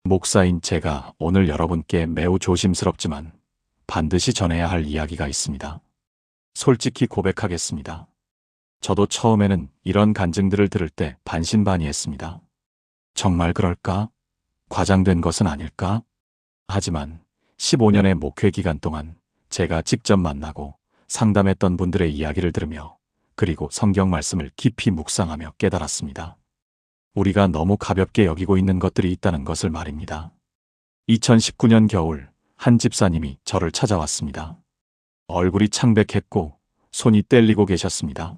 목사인 제가 오늘 여러분께 매우 조심스럽지만 반드시 전해야 할 이야기가 있습니다. 솔직히 고백하겠습니다. 저도 처음에는 이런 간증들을 들을 때 반신반의했습니다. 정말 그럴까? 과장된 것은 아닐까? 하지만 15년의 목회 기간 동안 제가 직접 만나고 상담했던 분들의 이야기를 들으며 그리고 성경 말씀을 깊이 묵상하며 깨달았습니다. 우리가 너무 가볍게 여기고 있는 것들이 있다는 것을 말입니다. 2019년 겨울 한 집사님이 저를 찾아왔습니다. 얼굴이 창백했고 손이 땔리고 계셨습니다.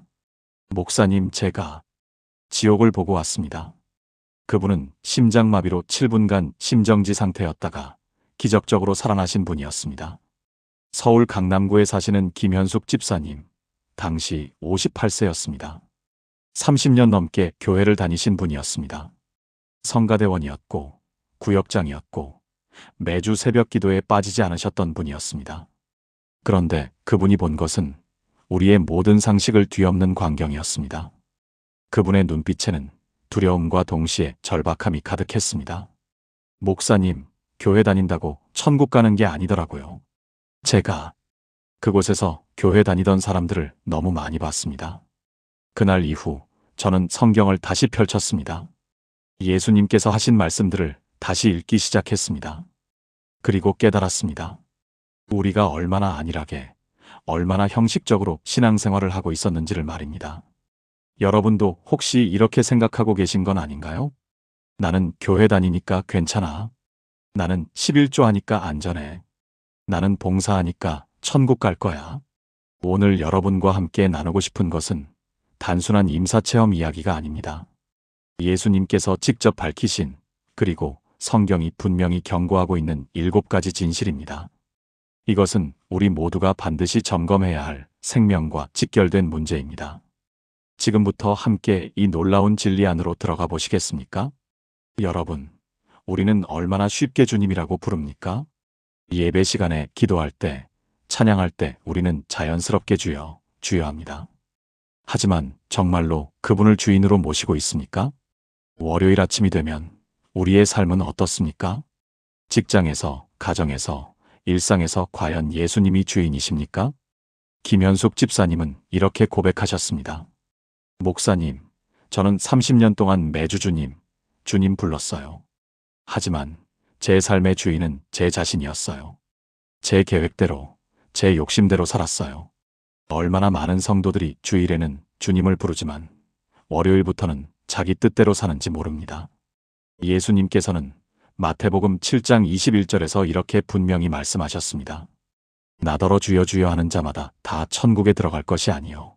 목사님, 제가 지옥을 보고 왔습니다. 그분은 심장마비로 7분간 심정지 상태였다가 기적적으로 살아나신 분이었습니다. 서울 강남구에 사시는 김현숙 집사님, 당시 58세였습니다. 30년 넘게 교회를 다니신 분이었습니다. 성가대원이었고 구역장이었고 매주 새벽 기도에 빠지지 않으셨던 분이었습니다. 그런데 그분이 본 것은 우리의 모든 상식을 뒤엎는 광경이었습니다. 그분의 눈빛에는 두려움과 동시에 절박함이 가득했습니다. 목사님, 교회 다닌다고 천국 가는 게 아니더라고요. 제가 그곳에서 교회 다니던 사람들을 너무 많이 봤습니다. 그날 이후 저는 성경을 다시 펼쳤습니다. 예수님께서 하신 말씀들을 다시 읽기 시작했습니다. 그리고 깨달았습니다. 우리가 얼마나 안일하게, 얼마나 형식적으로 신앙생활을 하고 있었는지를 말입니다. 여러분도 혹시 이렇게 생각하고 계신 건 아닌가요? 나는 교회 다니니까 괜찮아. 나는 11조 하니까 안전해. 나는 봉사하니까 천국 갈 거야. 오늘 여러분과 함께 나누고 싶은 것은 단순한 임사체험 이야기가 아닙니다. 예수님께서 직접 밝히신 그리고 성경이 분명히 경고하고 있는 7가지 진실입니다. 이것은 우리 모두가 반드시 점검해야 할 생명과 직결된 문제입니다. 지금부터 함께 이 놀라운 진리 안으로 들어가 보시겠습니까? 여러분, 우리는 얼마나 쉽게 주님이라고 부릅니까? 예배 시간에 기도할 때, 찬양할 때 우리는 자연스럽게 주여, 주여 합니다. 하지만 정말로 그분을 주인으로 모시고 있습니까? 월요일 아침이 되면 우리의 삶은 어떻습니까? 직장에서, 가정에서, 일상에서 과연 예수님이 주인이십니까? 김현숙 집사님은 이렇게 고백하셨습니다. 목사님, 저는 30년 동안 매주 주님 불렀어요. 하지만 제 삶의 주인은 제 자신이었어요. 제 계획대로, 제 욕심대로 살았어요. 얼마나 많은 성도들이 주일에는 주님을 부르지만 월요일부터는 자기 뜻대로 사는지 모릅니다. 예수님께서는 마태복음 7장 21절에서 이렇게 분명히 말씀하셨습니다. 나더러 주여 주여 하는 자마다 다 천국에 들어갈 것이 아니요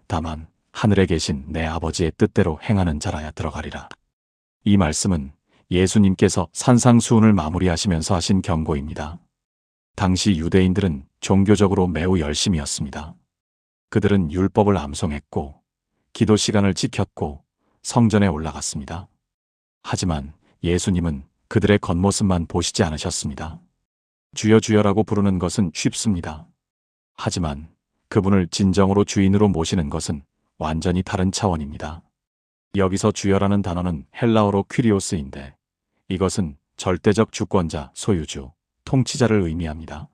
다만 하늘에 계신 내 아버지의 뜻대로 행하는 자라야 들어가리라. 이 말씀은 예수님께서 산상수훈을 마무리하시면서 하신 경고입니다. 당시 유대인들은 종교적으로 매우 열심이었습니다. 그들은 율법을 암송했고 기도 시간을 지켰고 성전에 올라갔습니다. 하지만 예수님은 그들의 겉모습만 보시지 않으셨습니다. 주여 주여라고 부르는 것은 쉽습니다. 하지만 그분을 진정으로 주인으로 모시는 것은 완전히 다른 차원입니다. 여기서 주여라는 단어는 헬라어로 퀴리오스인데 이것은 절대적 주권자, 소유주, 통치자를 의미합니다.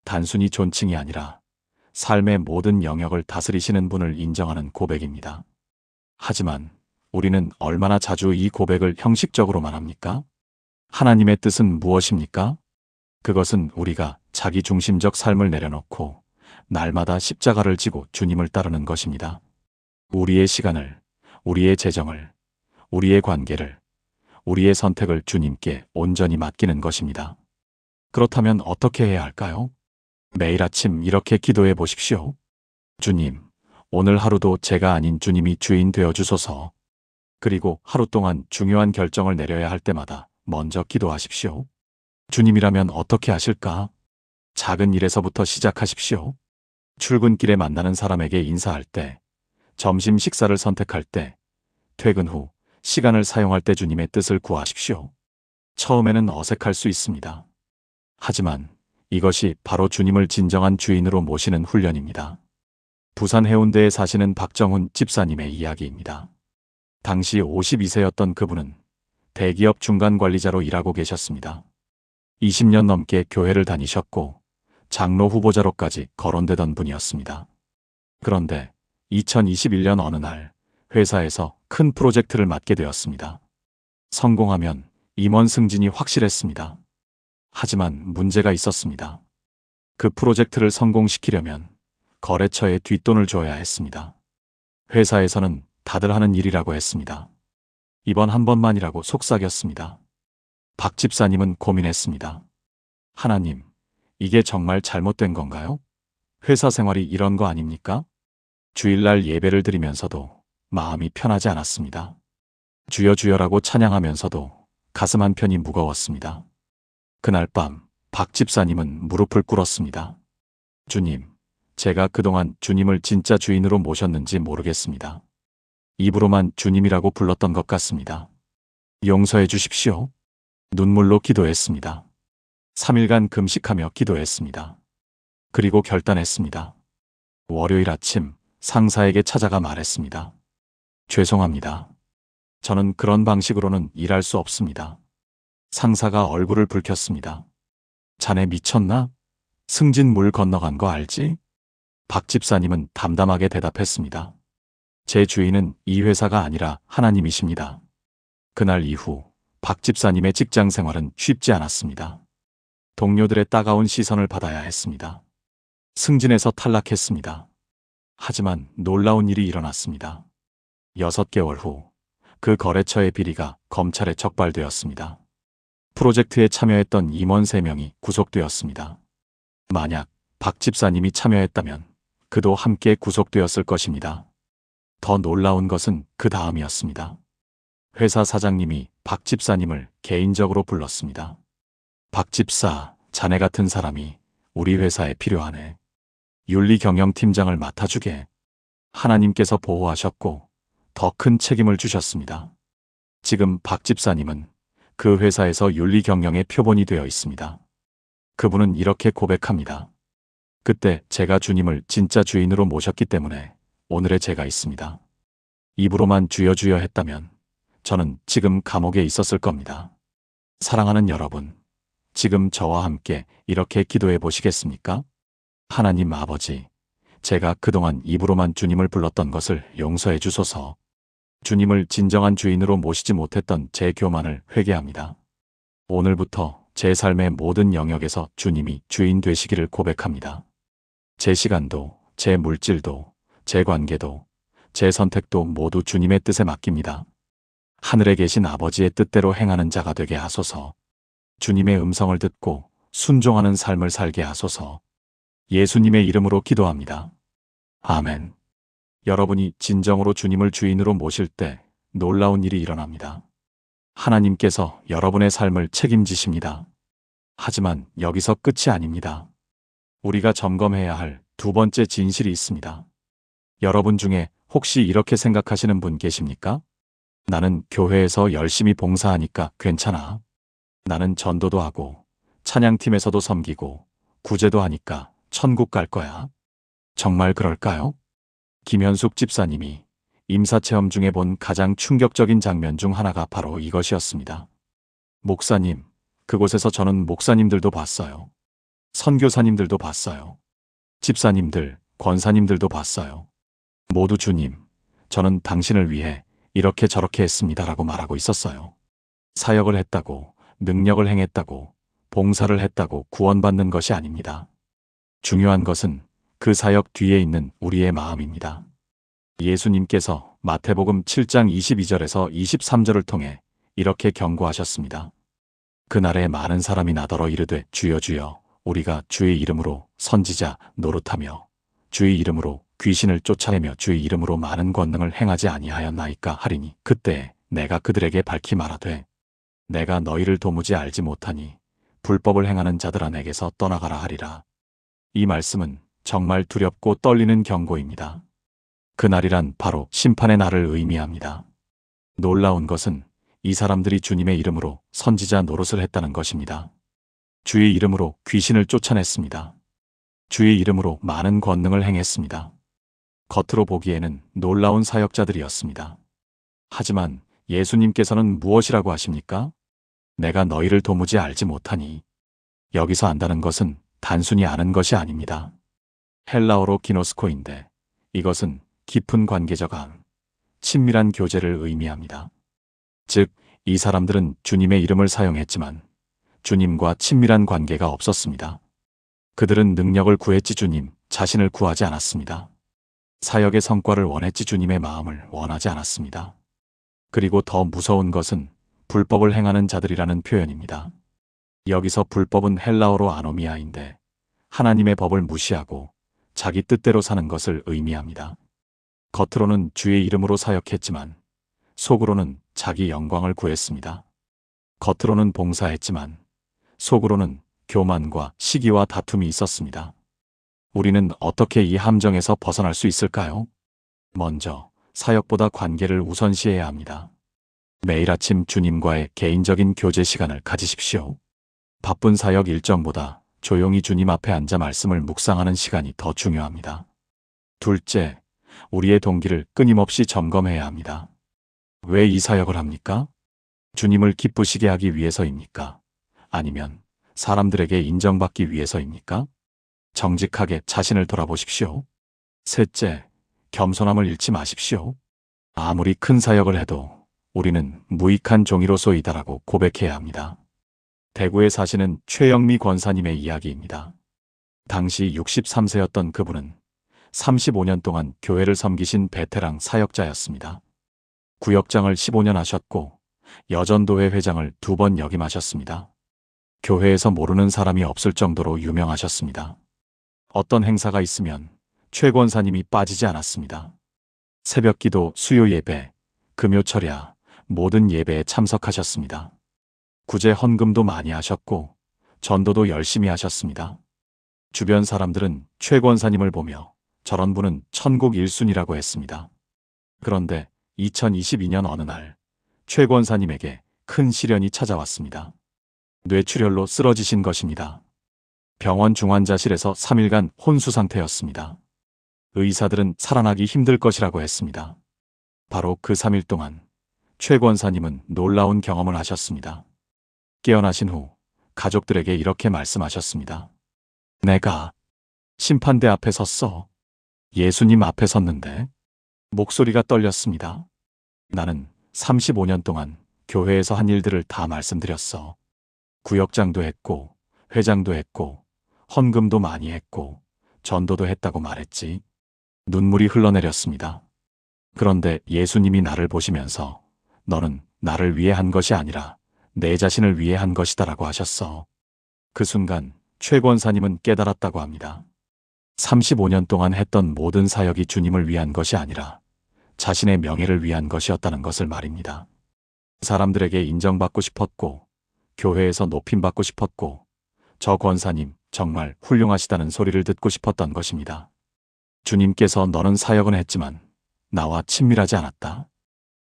단순히 존칭이 아니라 삶의 모든 영역을 다스리시는 분을 인정하는 고백입니다. 하지만 우리는 얼마나 자주 이 고백을 형식적으로만 합니까? 하나님의 뜻은 무엇입니까? 그것은 우리가 자기중심적 삶을 내려놓고 날마다 십자가를 지고 주님을 따르는 것입니다. 우리의 시간을, 우리의 재정을, 우리의 관계를, 우리의 선택을 주님께 온전히 맡기는 것입니다. 그렇다면 어떻게 해야 할까요? 매일 아침 이렇게 기도해 보십시오. 주님, 오늘 하루도 제가 아닌 주님이 주인 되어 주소서. 그리고 하루 동안 중요한 결정을 내려야 할 때마다 먼저 기도하십시오. 주님이라면 어떻게 하실까? 작은 일에서부터 시작하십시오. 출근길에 만나는 사람에게 인사할 때, 점심 식사를 선택할 때, 퇴근 후 시간을 사용할 때 주님의 뜻을 구하십시오. 처음에는 어색할 수 있습니다. 하지만 이것이 바로 주님을 진정한 주인으로 모시는 훈련입니다. 부산 해운대에 사시는 박정훈 집사님의 이야기입니다. 당시 52세였던 그분은 대기업 중간 관리자로 일하고 계셨습니다. 20년 넘게 교회를 다니셨고 장로 후보자로까지 거론되던 분이었습니다. 그런데 2021년 어느 날 회사에서 큰 프로젝트를 맡게 되었습니다. 성공하면 임원 승진이 확실했습니다. 하지만 문제가 있었습니다. 그 프로젝트를 성공시키려면 거래처에 뒷돈을 줘야 했습니다. 회사에서는 다들 하는 일이라고 했습니다. 이번 한 번만이라고 속삭였습니다. 박 집사님은 고민했습니다. 하나님, 이게 정말 잘못된 건가요? 회사 생활이 이런 거 아닙니까? 주일날 예배를 드리면서도 마음이 편하지 않았습니다. 주여 주여라고 찬양하면서도 가슴 한편이 무거웠습니다. 그날 밤 박 집사님은 무릎을 꿇었습니다. 주님, 제가 그동안 주님을 진짜 주인으로 모셨는지 모르겠습니다. 입으로만 주님이라고 불렀던 것 같습니다. 용서해 주십시오. 눈물로 기도했습니다. 3일간 금식하며 기도했습니다. 그리고 결단했습니다. 월요일 아침 상사에게 찾아가 말했습니다. 죄송합니다. 저는 그런 방식으로는 일할 수 없습니다. 상사가 얼굴을 붉혔습니다. 자네 미쳤나? 승진 물 건너간 거 알지? 박 집사님은 담담하게 대답했습니다. 제 주인은 이 회사가 아니라 하나님이십니다. 그날 이후 박 집사님의 직장 생활은 쉽지 않았습니다. 동료들의 따가운 시선을 받아야 했습니다. 승진에서 탈락했습니다. 하지만 놀라운 일이 일어났습니다. 6개월 후 그 거래처의 비리가 검찰에 적발되었습니다. 프로젝트에 참여했던 임원 3명이 구속되었습니다. 만약 박 집사님이 참여했다면 그도 함께 구속되었을 것입니다. 더 놀라운 것은 그 다음이었습니다. 회사 사장님이 박 집사님을 개인적으로 불렀습니다. 박 집사, 자네 같은 사람이 우리 회사에 필요하네. 윤리경영팀장을 맡아주게. 하나님께서 보호하셨고 더 큰 책임을 주셨습니다. 지금 박 집사님은 그 회사에서 윤리경영의 표본이 되어 있습니다. 그분은 이렇게 고백합니다. 그때 제가 주님을 진짜 주인으로 모셨기 때문에 오늘의 제가 있습니다. 입으로만 주여 주여 했다면 저는 지금 감옥에 있었을 겁니다. 사랑하는 여러분, 지금 저와 함께 이렇게 기도해 보시겠습니까? 하나님 아버지, 제가 그동안 입으로만 주님을 불렀던 것을 용서해 주소서. 주님을 진정한 주인으로 모시지 못했던 제 교만을 회개합니다. 오늘부터 제 삶의 모든 영역에서 주님이 주인 되시기를 고백합니다. 제 시간도, 제 물질도, 제 관계도, 제 선택도 모두 주님의 뜻에 맡깁니다. 하늘에 계신 아버지의 뜻대로 행하는 자가 되게 하소서. 주님의 음성을 듣고 순종하는 삶을 살게 하소서. 예수님의 이름으로 기도합니다. 아멘. 여러분이 진정으로 주님을 주인으로 모실 때 놀라운 일이 일어납니다. 하나님께서 여러분의 삶을 책임지십니다. 하지만 여기서 끝이 아닙니다. 우리가 점검해야 할 두 번째 진실이 있습니다. 여러분 중에 혹시 이렇게 생각하시는 분 계십니까? 나는 교회에서 열심히 봉사하니까 괜찮아. 나는 전도도 하고 찬양팀에서도 섬기고 구제도 하니까 천국 갈 거야. 정말 그럴까요? 김현숙 집사님이 임사체험 중에 본 가장 충격적인 장면 중 하나가 바로 이것이었습니다. 목사님, 그곳에서 저는 목사님들도 봤어요. 선교사님들도 봤어요. 집사님들, 권사님들도 봤어요. 모두 주님, 저는 당신을 위해 이렇게 저렇게 했습니다라고 말하고 있었어요. 사역을 했다고, 능력을 행했다고, 봉사를 했다고 구원받는 것이 아닙니다. 중요한 것은 그 사역 뒤에 있는 우리의 마음입니다. 예수님께서 마태복음 7장 22절에서 23절을 통해 이렇게 경고하셨습니다. 그날에 많은 사람이 나더러 이르되 주여 주여 우리가 주의 이름으로 선지자 노릇하며 주의 이름으로 귀신을 쫓아내며 주의 이름으로 많은 권능을 행하지 아니하였나이까 하리니 그때 내가 그들에게 밝히 말하되 내가 너희를 도무지 알지 못하니 불법을 행하는 자들아 내게서 떠나가라 하리라. 이 말씀은 정말 두렵고 떨리는 경고입니다. 그날이란 바로 심판의 날을 의미합니다. 놀라운 것은 이 사람들이 주님의 이름으로 선지자 노릇을 했다는 것입니다. 주의 이름으로 귀신을 쫓아냈습니다. 주의 이름으로 많은 권능을 행했습니다. 겉으로 보기에는 놀라운 사역자들이었습니다. 하지만 예수님께서는 무엇이라고 하십니까? 내가 너희를 도무지 알지 못하니. 여기서 안다는 것은 단순히 아는 것이 아닙니다. 헬라어로 기노스코인데 이것은 깊은 관계적 안, 친밀한 교제를 의미합니다. 즉, 이 사람들은 주님의 이름을 사용했지만 주님과 친밀한 관계가 없었습니다. 그들은 능력을 구했지 주님 자신을 구하지 않았습니다. 사역의 성과를 원했지 주님의 마음을 원하지 않았습니다. 그리고 더 무서운 것은 불법을 행하는 자들이라는 표현입니다. 여기서 불법은 헬라어로 아노미아인데 하나님의 법을 무시하고 자기 뜻대로 사는 것을 의미합니다. 겉으로는 주의 이름으로 사역했지만 속으로는 자기 영광을 구했습니다. 겉으로는 봉사했지만 속으로는 교만과 시기와 다툼이 있었습니다. 우리는 어떻게 이 함정에서 벗어날 수 있을까요? 먼저 사역보다 관계를 우선시해야 합니다. 매일 아침 주님과의 개인적인 교제 시간을 가지십시오. 바쁜 사역 일정보다 조용히 주님 앞에 앉아 말씀을 묵상하는 시간이 더 중요합니다. 둘째, 우리의 동기를 끊임없이 점검해야 합니다. 왜 이 사역을 합니까? 주님을 기쁘시게 하기 위해서입니까? 아니면 사람들에게 인정받기 위해서입니까? 정직하게 자신을 돌아보십시오. 셋째, 겸손함을 잃지 마십시오. 아무리 큰 사역을 해도 우리는 무익한 종이로소이다라고 고백해야 합니다. 대구에 사시는 최영미 권사님의 이야기입니다. 당시 63세였던 그분은 35년 동안 교회를 섬기신 베테랑 사역자였습니다. 구역장을 15년 하셨고 여전도회 회장을 2번 역임하셨습니다. 교회에서 모르는 사람이 없을 정도로 유명하셨습니다. 어떤 행사가 있으면 최 권사님이 빠지지 않았습니다. 새벽기도, 수요 예배, 금요 철야 모든 예배에 참석하셨습니다. 구제 헌금도 많이 하셨고 전도도 열심히 하셨습니다. 주변 사람들은 최 권사님을 보며 저런 분은 천국 1순위라고 했습니다. 그런데 2022년 어느 날 최 권사님에게 큰 시련이 찾아왔습니다. 뇌출혈로 쓰러지신 것입니다. 병원 중환자실에서 3일간 혼수 상태였습니다. 의사들은 살아나기 힘들 것이라고 했습니다. 바로 그 3일 동안 최 권사님은 놀라운 경험을 하셨습니다. 깨어나신 후 가족들에게 이렇게 말씀하셨습니다. 내가 심판대 앞에 섰어. 예수님 앞에 섰는데 목소리가 떨렸습니다. 나는 35년 동안 교회에서 한 일들을 다 말씀드렸어. 구역장도 했고 회장도 했고 헌금도 많이 했고 전도도 했다고 말했지. 눈물이 흘러내렸습니다. 그런데 예수님이 나를 보시면서 너는 나를 위해 한 것이 아니라 내 자신을 위해 한 것이다라고 하셨어. 그 순간 최 권사님은 깨달았다고 합니다. 35년 동안 했던 모든 사역이 주님을 위한 것이 아니라 자신의 명예를 위한 것이었다는 것을 말입니다. 사람들에게 인정받고 싶었고 교회에서 높임받고 싶었고 저 권사님 정말 훌륭하시다는 소리를 듣고 싶었던 것입니다. 주님께서 너는 사역은 했지만 나와 친밀하지 않았다.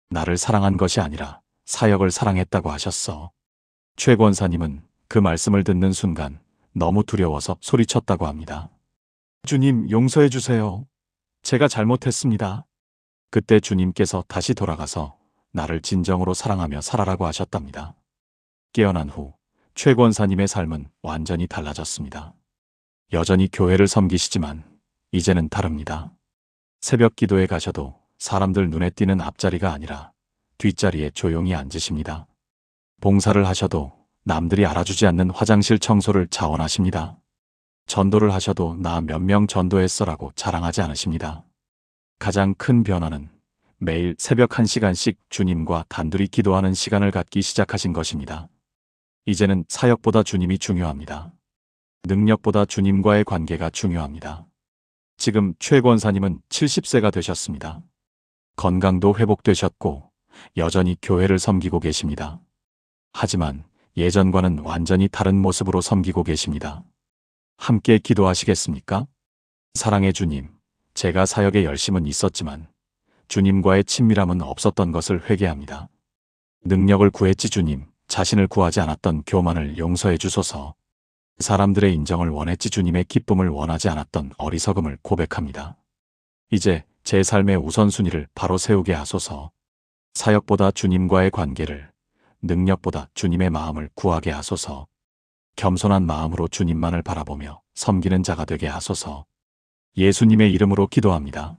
나를 사랑한 것이 아니라 사역을 사랑했다고 하셨어. 최 권사님은 그 말씀을 듣는 순간 너무 두려워서 소리쳤다고 합니다. 주님 용서해 주세요. 제가 잘못했습니다. 그때 주님께서 다시 돌아가서 나를 진정으로 사랑하며 살아라고 하셨답니다. 깨어난 후 최 권사님의 삶은 완전히 달라졌습니다. 여전히 교회를 섬기시지만 이제는 다릅니다. 새벽 기도에 가셔도 사람들 눈에 띄는 앞자리가 아니라 뒷자리에 조용히 앉으십니다. 봉사를 하셔도 남들이 알아주지 않는 화장실 청소를 자원하십니다. 전도를 하셔도 나 몇 명 전도했어라고 자랑하지 않으십니다. 가장 큰 변화는 매일 새벽 1시간씩 주님과 단둘이 기도하는 시간을 갖기 시작하신 것입니다. 이제는 사역보다 주님이 중요합니다. 능력보다 주님과의 관계가 중요합니다. 지금 최 권사님은 70세가 되셨습니다. 건강도 회복되셨고 여전히 교회를 섬기고 계십니다. 하지만 예전과는 완전히 다른 모습으로 섬기고 계십니다. 함께 기도하시겠습니까? 사랑의 주님, 제가 사역에 열심은 있었지만 주님과의 친밀함은 없었던 것을 회개합니다. 능력을 구했지 주님, 자신을 구하지 않았던 교만을 용서해 주소서. 사람들의 인정을 원했지 주님의 기쁨을 원하지 않았던 어리석음을 고백합니다. 이제 제 삶의 우선순위를 바로 세우게 하소서. 사역보다 주님과의 관계를, 능력보다 주님의 마음을 구하게 하소서. 겸손한 마음으로 주님만을 바라보며 섬기는 자가 되게 하소서. 예수님의 이름으로 기도합니다.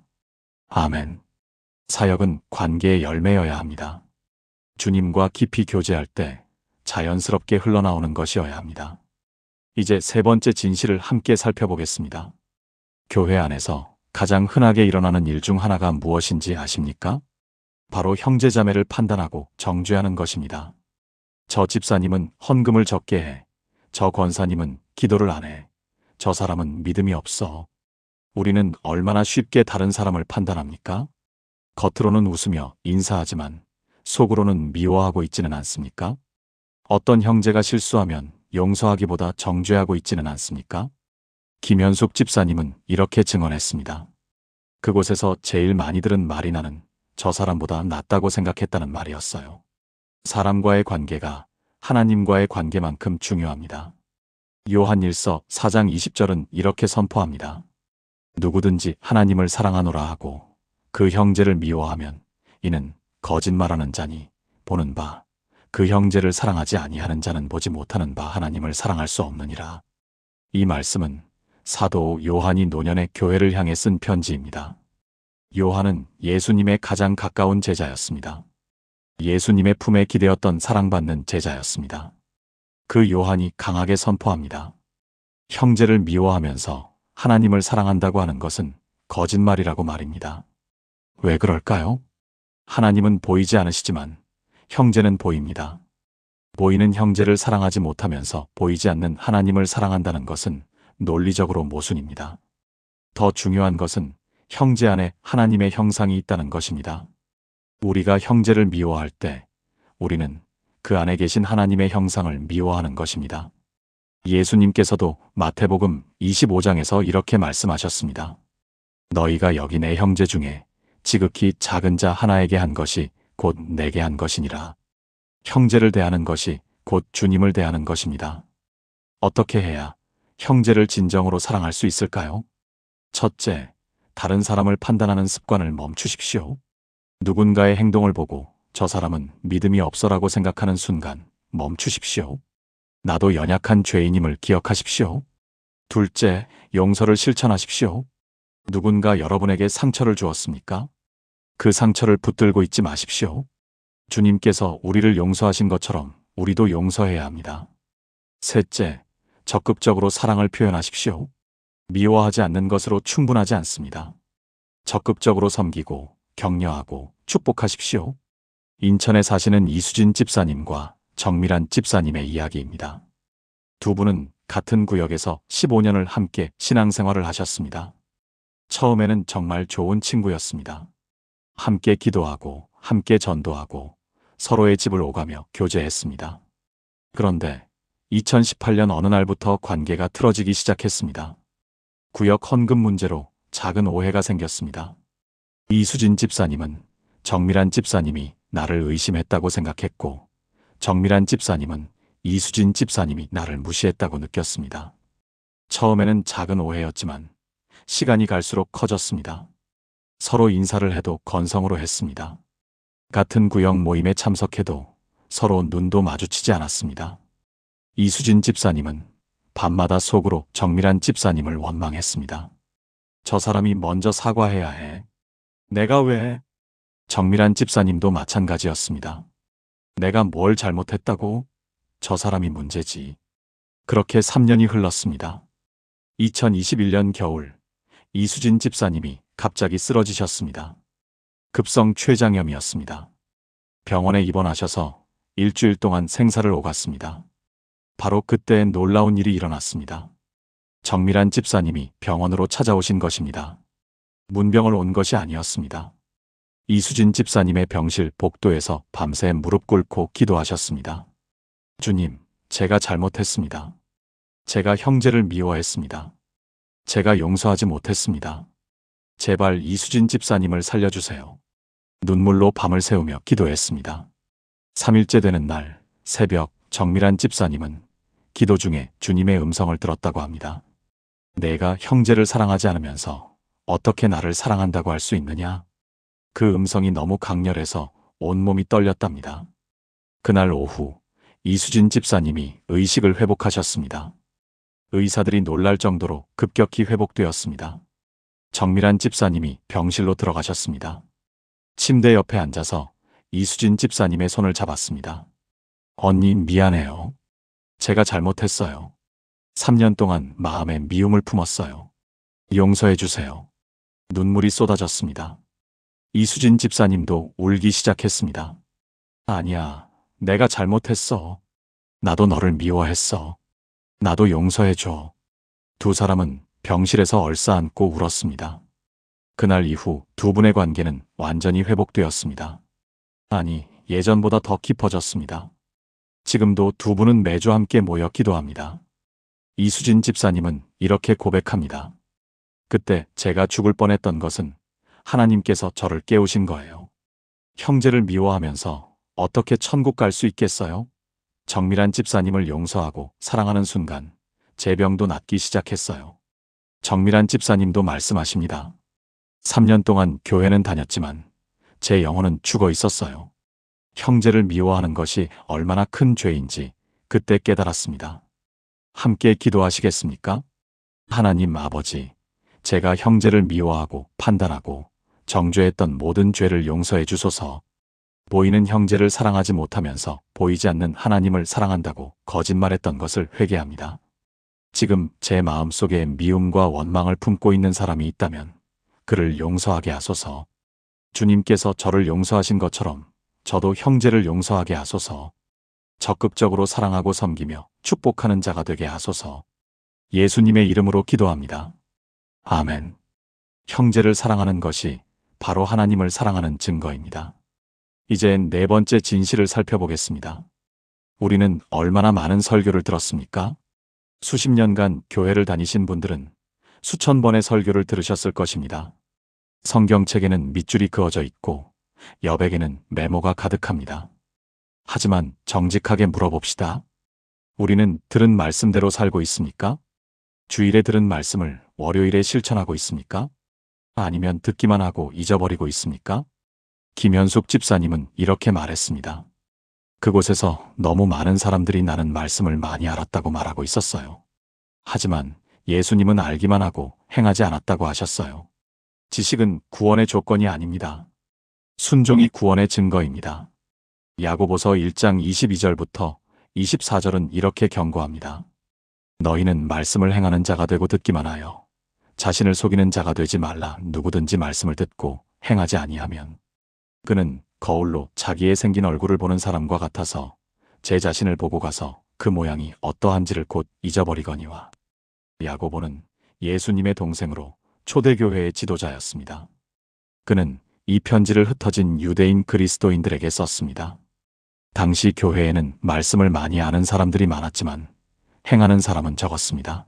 아멘. 사역은 관계의 열매여야 합니다. 주님과 깊이 교제할 때 자연스럽게 흘러나오는 것이어야 합니다. 이제 세 번째 진실을 함께 살펴보겠습니다. 교회 안에서 가장 흔하게 일어나는 일 중 하나가 무엇인지 아십니까? 바로 형제자매를 판단하고 정죄하는 것입니다. 저 집사님은 헌금을 적게 해. 저 권사님은 기도를 안 해. 저 사람은 믿음이 없어. 우리는 얼마나 쉽게 다른 사람을 판단합니까? 겉으로는 웃으며 인사하지만 속으로는 미워하고 있지는 않습니까? 어떤 형제가 실수하면 용서하기보다 정죄하고 있지는 않습니까? 김현숙 집사님은 이렇게 증언했습니다. 그곳에서 제일 많이 들은 말이 나는 저 사람보다 낫다고 생각했다는 말이었어요. 사람과의 관계가 하나님과의 관계만큼 중요합니다. 요한일서 4장 20절은 이렇게 선포합니다. 누구든지 하나님을 사랑하노라 하고 그 형제를 미워하면 이는 거짓말하는 자니 보는 바 그 형제를 사랑하지 아니하는 자는 보지 못하는 바 하나님을 사랑할 수 없느니라. 이 말씀은 사도 요한이 노년의 교회를 향해 쓴 편지입니다. 요한은 예수님의 가장 가까운 제자였습니다. 예수님의 품에 기대었던 사랑받는 제자였습니다. 그 요한이 강하게 선포합니다. 형제를 미워하면서 하나님을 사랑한다고 하는 것은 거짓말이라고 말입니다. 왜 그럴까요? 하나님은 보이지 않으시지만 형제는 보입니다. 보이는 형제를 사랑하지 못하면서 보이지 않는 하나님을 사랑한다는 것은 논리적으로 모순입니다. 더 중요한 것은 형제 안에 하나님의 형상이 있다는 것입니다. 우리가 형제를 미워할 때 우리는 그 안에 계신 하나님의 형상을 미워하는 것입니다. 예수님께서도 마태복음 25장에서 이렇게 말씀하셨습니다. 너희가 여기 내 형제 중에 지극히 작은 자 하나에게 한 것이 곧 내게 한 것이니라. 형제를 대하는 것이 곧 주님을 대하는 것입니다. 어떻게 해야 형제를 진정으로 사랑할 수 있을까요? 첫째, 다른 사람을 판단하는 습관을 멈추십시오. 누군가의 행동을 보고 저 사람은 믿음이 없어라고 생각하는 순간 멈추십시오. 나도 연약한 죄인임을 기억하십시오. 둘째, 용서를 실천하십시오. 누군가 여러분에게 상처를 주었습니까? 그 상처를 붙들고 있지 마십시오. 주님께서 우리를 용서하신 것처럼 우리도 용서해야 합니다. 셋째, 적극적으로 사랑을 표현하십시오. 미워하지 않는 것으로 충분하지 않습니다. 적극적으로 섬기고 격려하고 축복하십시오. 인천에 사시는 이수진 집사님과 정밀한 집사님의 이야기입니다. 두 분은 같은 구역에서 15년을 함께 신앙생활을 하셨습니다. 처음에는 정말 좋은 친구였습니다. 함께 기도하고 함께 전도하고 서로의 집을 오가며 교제했습니다. 그런데 2018년 어느 날부터 관계가 틀어지기 시작했습니다. 구역 헌금 문제로 작은 오해가 생겼습니다. 이수진 집사님은 정밀한 집사님이 나를 의심했다고 생각했고 정밀한 집사님은 이수진 집사님이 나를 무시했다고 느꼈습니다. 처음에는 작은 오해였지만 시간이 갈수록 커졌습니다. 서로 인사를 해도 건성으로 했습니다. 같은 구역 모임에 참석해도 서로 눈도 마주치지 않았습니다. 이수진 집사님은 밤마다 속으로 정밀한 집사님을 원망했습니다. 저 사람이 먼저 사과해야 해. 내가 왜? 정밀한 집사님도 마찬가지였습니다. 내가 뭘 잘못했다고? 저 사람이 문제지. 그렇게 3년이 흘렀습니다. 2021년 겨울, 이수진 집사님이 갑자기 쓰러지셨습니다. 급성 췌장염이었습니다. 병원에 입원하셔서 일주일 동안 생사를 오갔습니다. 바로 그때 놀라운 일이 일어났습니다. 정밀한 집사님이 병원으로 찾아오신 것입니다. 문병을 온 것이 아니었습니다. 이수진 집사님의 병실 복도에서 밤새 무릎 꿇고 기도하셨습니다. 주님, 제가 잘못했습니다. 제가 형제를 미워했습니다. 제가 용서하지 못했습니다. 제발 이수진 집사님을 살려주세요. 눈물로 밤을 새우며 기도했습니다. 3일째 되는 날 새벽 정밀한 집사님은 기도 중에 주님의 음성을 들었다고 합니다. 내가 형제를 사랑하지 않으면서 어떻게 나를 사랑한다고 할 수 있느냐? 그 음성이 너무 강렬해서 온몸이 떨렸답니다. 그날 오후 이수진 집사님이 의식을 회복하셨습니다. 의사들이 놀랄 정도로 급격히 회복되었습니다. 정밀한 집사님이 병실로 들어가셨습니다. 침대 옆에 앉아서 이수진 집사님의 손을 잡았습니다. 언니 미안해요. 제가 잘못했어요. 3년 동안 마음에 미움을 품었어요. 용서해 주세요. 눈물이 쏟아졌습니다. 이수진 집사님도 울기 시작했습니다. 아니야, 내가 잘못했어. 나도 너를 미워했어. 나도 용서해 줘. 두 사람은 병실에서 얼싸안고 울었습니다. 그날 이후 두 분의 관계는 완전히 회복되었습니다. 아니, 예전보다 더 깊어졌습니다. 지금도 두 분은 매주 함께 모여 기도합니다. 이수진 집사님은 이렇게 고백합니다. 그때 제가 죽을 뻔했던 것은 하나님께서 저를 깨우신 거예요. 형제를 미워하면서 어떻게 천국 갈 수 있겠어요? 정밀한 집사님을 용서하고 사랑하는 순간 제 병도 낫기 시작했어요. 정밀한 집사님도 말씀하십니다. 3년 동안 교회는 다녔지만 제 영혼은 죽어 있었어요. 형제를 미워하는 것이 얼마나 큰 죄인지 그때 깨달았습니다. 함께 기도하시겠습니까? 하나님 아버지, 제가 형제를 미워하고 판단하고 정죄했던 모든 죄를 용서해 주소서. 보이는 형제를 사랑하지 못하면서 보이지 않는 하나님을 사랑한다고 거짓말했던 것을 회개합니다. 지금 제 마음속에 미움과 원망을 품고 있는 사람이 있다면 그를 용서하게 하소서. 주님께서 저를 용서하신 것처럼 저도 형제를 용서하게 하소서. 적극적으로 사랑하고 섬기며 축복하는 자가 되게 하소서. 예수님의 이름으로 기도합니다. 아멘. 형제를 사랑하는 것이 바로 하나님을 사랑하는 증거입니다. 이젠 네 번째 진실을 살펴보겠습니다. 우리는 얼마나 많은 설교를 들었습니까? 수십 년간 교회를 다니신 분들은 수천 번의 설교를 들으셨을 것입니다. 성경책에는 밑줄이 그어져 있고 여백에는 메모가 가득합니다. 하지만 정직하게 물어봅시다. 우리는 들은 말씀대로 살고 있습니까? 주일에 들은 말씀을 월요일에 실천하고 있습니까? 아니면 듣기만 하고 잊어버리고 있습니까? 김현숙 집사님은 이렇게 말했습니다. 그곳에서 너무 많은 사람들이 나는 말씀을 많이 알았다고 말하고 있었어요. 하지만 예수님은 알기만 하고 행하지 않았다고 하셨어요. 지식은 구원의 조건이 아닙니다. 순종이 구원의 증거입니다. 야고보서 1장 22절부터 24절은 이렇게 경고합니다. 너희는 말씀을 행하는 자가 되고 듣기만 하여 자신을 속이는 자가 되지 말라. 누구든지 말씀을 듣고 행하지 아니하면 그는 거울로 자기의 생긴 얼굴을 보는 사람과 같아서 제 자신을 보고 가서 그 모양이 어떠한지를 곧 잊어버리거니와. 야고보는 예수님의 동생으로 초대교회의 지도자였습니다. 그는 이 편지를 흩어진 유대인 그리스도인들에게 썼습니다. 당시 교회에는 말씀을 많이 아는 사람들이 많았지만 행하는 사람은 적었습니다.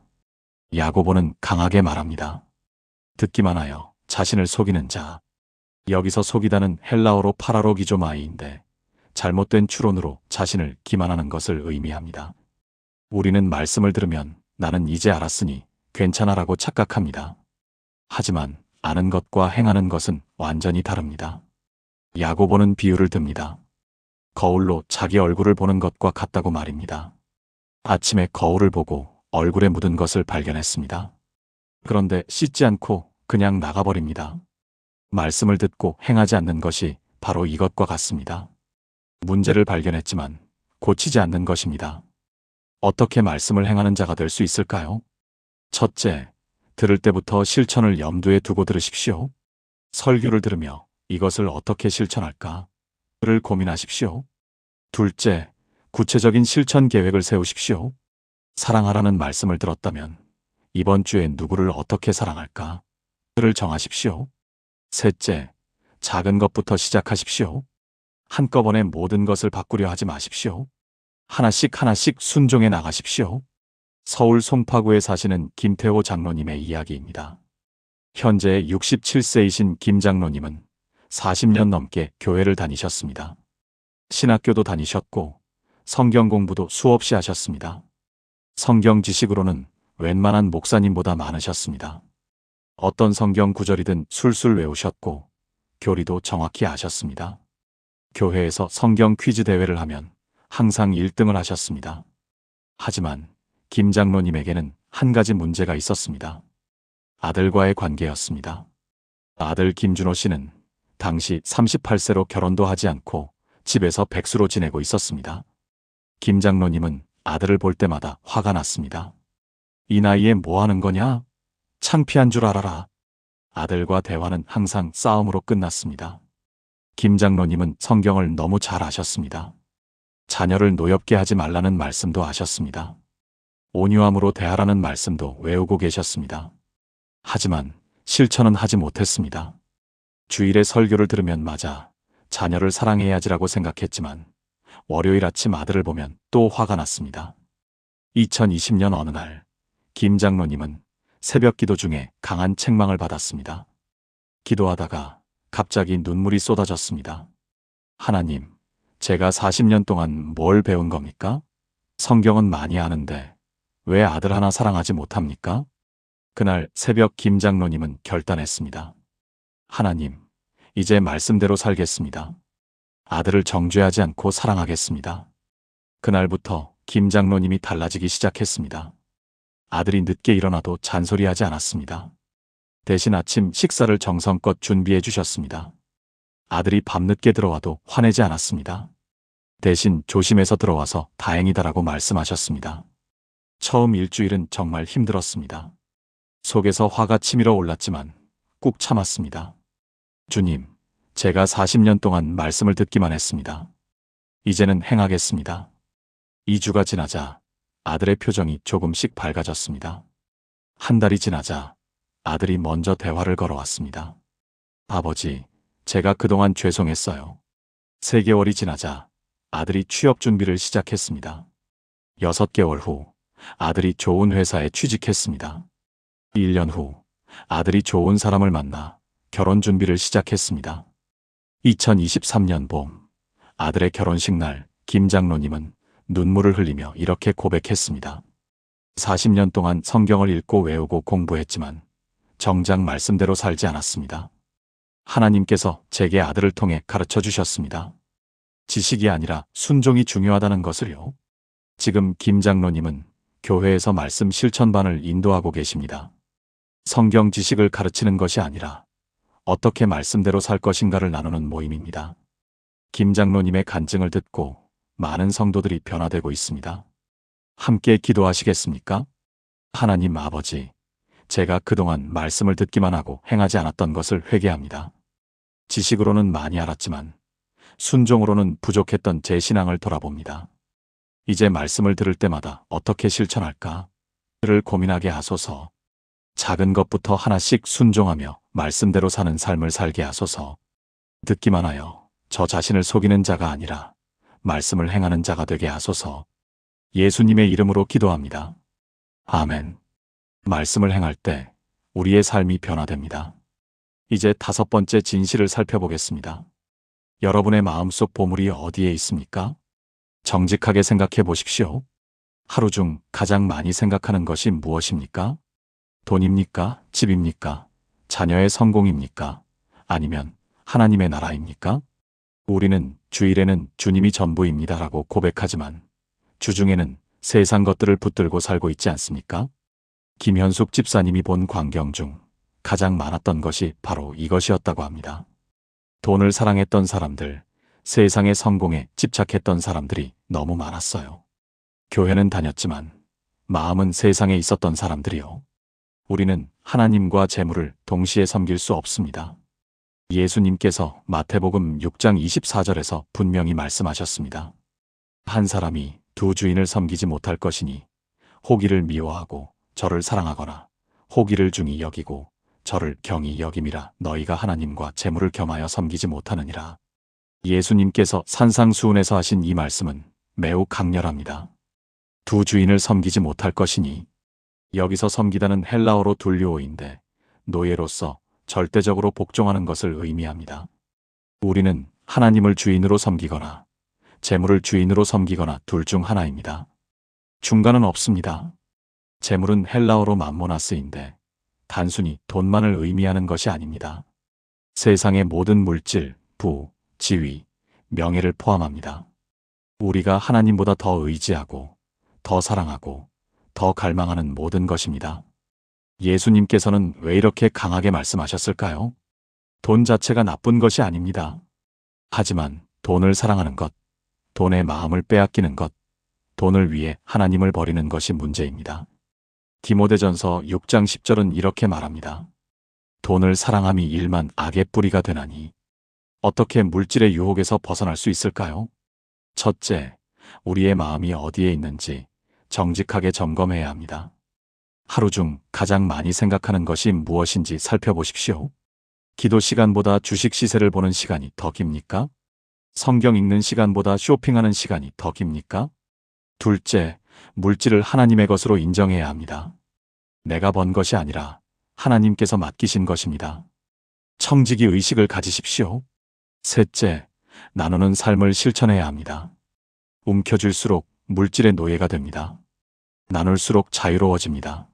야고보는 강하게 말합니다. 듣기만 하여 자신을 속이는 자. 여기서 속이다는 헬라어로 파라로기조마이인데 잘못된 추론으로 자신을 기만하는 것을 의미합니다. 우리는 말씀을 들으면 나는 이제 알았으니 괜찮아라고 착각합니다. 하지만 아는 것과 행하는 것은 완전히 다릅니다. 야고보는 비유를 듭니다. 거울로 자기 얼굴을 보는 것과 같다고 말입니다. 아침에 거울을 보고 얼굴에 묻은 것을 발견했습니다. 그런데 씻지 않고 그냥 나가버립니다. 말씀을 듣고 행하지 않는 것이 바로 이것과 같습니다. 문제를 발견했지만 고치지 않는 것입니다. 어떻게 말씀을 행하는 자가 될 수 있을까요? 첫째, 들을 때부터 실천을 염두에 두고 들으십시오. 설교를 들으며 이것을 어떻게 실천할까? 를 고민하십시오. 둘째, 구체적인 실천 계획을 세우십시오. 사랑하라는 말씀을 들었다면 이번 주에 누구를 어떻게 사랑할까? 를 정하십시오. 셋째, 작은 것부터 시작하십시오. 한꺼번에 모든 것을 바꾸려 하지 마십시오. 하나씩 하나씩 순종해 나가십시오. 서울 송파구에 사시는 김태호 장로님의 이야기입니다. 현재 67세이신 김 장로님은 40년 넘게 교회를 다니셨습니다. 신학교도 다니셨고 성경 공부도 수없이 하셨습니다. 성경 지식으로는 웬만한 목사님보다 많으셨습니다. 어떤 성경 구절이든 술술 외우셨고 교리도 정확히 아셨습니다. 교회에서 성경 퀴즈 대회를 하면 항상 1등을 하셨습니다. 하지만 김 장로님에게는 한 가지 문제가 있었습니다. 아들과의 관계였습니다. 아들 김준호 씨는 당시 38세로 결혼도 하지 않고 집에서 백수로 지내고 있었습니다. 김 장로님은 아들을 볼 때마다 화가 났습니다. 이 나이에 뭐 하는 거냐? 창피한 줄 알아라. 아들과 대화는 항상 싸움으로 끝났습니다. 김 장로님은 성경을 너무 잘 아셨습니다. 자녀를 노엽게 하지 말라는 말씀도 아셨습니다. 온유함으로 대하라는 말씀도 외우고 계셨습니다. 하지만 실천은 하지 못했습니다. 주일에 설교를 들으면 맞아 자녀를 사랑해야지라고 생각했지만 월요일 아침 아들을 보면 또 화가 났습니다. 2020년 어느 날 김 장로님은 새벽 기도 중에 강한 책망을 받았습니다. 기도하다가 갑자기 눈물이 쏟아졌습니다. 하나님, 제가 40년 동안 뭘 배운 겁니까? 성경은 많이 아는데 왜 아들 하나 사랑하지 못합니까? 그날 새벽 김 장로님은 결단했습니다. 하나님, 이제 말씀대로 살겠습니다. 아들을 정죄하지 않고 사랑하겠습니다. 그날부터 김 장로님이 달라지기 시작했습니다. 아들이 늦게 일어나도 잔소리하지 않았습니다. 대신 아침 식사를 정성껏 준비해 주셨습니다. 아들이 밤늦게 들어와도 화내지 않았습니다. 대신 조심해서 들어와서 다행이다라고 말씀하셨습니다. 처음 일주일은 정말 힘들었습니다. 속에서 화가 치밀어 올랐지만 꾹 참았습니다. 주님, 제가 40년 동안 말씀을 듣기만 했습니다. 이제는 행하겠습니다. 2주가 지나자 아들의 표정이 조금씩 밝아졌습니다. 한 달이 지나자 아들이 먼저 대화를 걸어왔습니다. 아버지, 제가 그동안 죄송했어요. 3개월이 지나자 아들이 취업 준비를 시작했습니다. 6개월 후 아들이 좋은 회사에 취직했습니다. 1년 후 아들이 좋은 사람을 만나 결혼 준비를 시작했습니다. 2023년 봄 아들의 결혼식 날 김 장로님은 눈물을 흘리며 이렇게 고백했습니다. 40년 동안 성경을 읽고 외우고 공부했지만 정작 말씀대로 살지 않았습니다. 하나님께서 제게 아들을 통해 가르쳐 주셨습니다. 지식이 아니라 순종이 중요하다는 것을요. 지금 김 장로님은 교회에서 말씀 실천반을 인도하고 계십니다. 성경 지식을 가르치는 것이 아니라 어떻게 말씀대로 살 것인가를 나누는 모임입니다. 김 장로님의 간증을 듣고 많은 성도들이 변화되고 있습니다. 함께 기도하시겠습니까? 하나님 아버지, 제가 그동안 말씀을 듣기만 하고 행하지 않았던 것을 회개합니다. 지식으로는 많이 알았지만 순종으로는 부족했던 제 신앙을 돌아봅니다. 이제 말씀을 들을 때마다 어떻게 실천할까? 를 고민하게 하소서. 작은 것부터 하나씩 순종하며 말씀대로 사는 삶을 살게 하소서. 듣기만 하여 저 자신을 속이는 자가 아니라 말씀을 행하는 자가 되게 하소서. 예수님의 이름으로 기도합니다. 아멘. 말씀을 행할 때 우리의 삶이 변화됩니다. 이제 5번째 진실을 살펴보겠습니다. 여러분의 마음속 보물이 어디에 있습니까? 정직하게 생각해 보십시오. 하루 중 가장 많이 생각하는 것이 무엇입니까? 돈입니까? 집입니까? 자녀의 성공입니까? 아니면 하나님의 나라입니까? 우리는 주일에는 주님이 전부입니다라고 고백하지만 주중에는 세상 것들을 붙들고 살고 있지 않습니까? 김현숙 집사님이 본 광경 중 가장 많았던 것이 바로 이것이었다고 합니다. 돈을 사랑했던 사람들, 세상의 성공에 집착했던 사람들이 너무 많았어요. 교회는 다녔지만 마음은 세상에 있었던 사람들이요. 우리는 하나님과 재물을 동시에 섬길 수 없습니다. 예수님께서 마태복음 6장 24절에서 분명히 말씀하셨습니다. 한 사람이 두 주인을 섬기지 못할 것이니 호기를 미워하고 저를 사랑하거나 호기를 중히 여기고 저를 경히 여김이라. 너희가 하나님과 재물을 겸하여 섬기지 못하느니라. 예수님께서 산상수훈에서 하신 이 말씀은 매우 강렬합니다. 두 주인을 섬기지 못할 것이니, 여기서 섬기다는 헬라어로 둘리오인데 노예로서 절대적으로 복종하는 것을 의미합니다. 우리는 하나님을 주인으로 섬기거나 재물을 주인으로 섬기거나 둘 중 하나입니다. 중간은 없습니다. 재물은 헬라어로 맘모나스인데 단순히 돈만을 의미하는 것이 아닙니다. 세상의 모든 물질, 부, 지위, 명예를 포함합니다. 우리가 하나님보다 더 의지하고, 더 사랑하고, 더 갈망하는 모든 것입니다. 예수님께서는 왜 이렇게 강하게 말씀하셨을까요? 돈 자체가 나쁜 것이 아닙니다. 하지만 돈을 사랑하는 것, 돈의 마음을 빼앗기는 것, 돈을 위해 하나님을 버리는 것이 문제입니다. 디모데전서 6장 10절은 이렇게 말합니다. 돈을 사랑함이 일만 악의 뿌리가 되나니 어떻게 물질의 유혹에서 벗어날 수 있을까요? 첫째, 우리의 마음이 어디에 있는지 정직하게 점검해야 합니다. 하루 중 가장 많이 생각하는 것이 무엇인지 살펴보십시오. 기도 시간보다 주식 시세를 보는 시간이 더 깁니까? 성경 읽는 시간보다 쇼핑하는 시간이 더 깁니까? 둘째, 물질을 하나님의 것으로 인정해야 합니다. 내가 번 것이 아니라 하나님께서 맡기신 것입니다. 청지기 의식을 가지십시오. 셋째, 나누는 삶을 실천해야 합니다. 움켜쥘수록 물질의 노예가 됩니다. 나눌수록 자유로워집니다.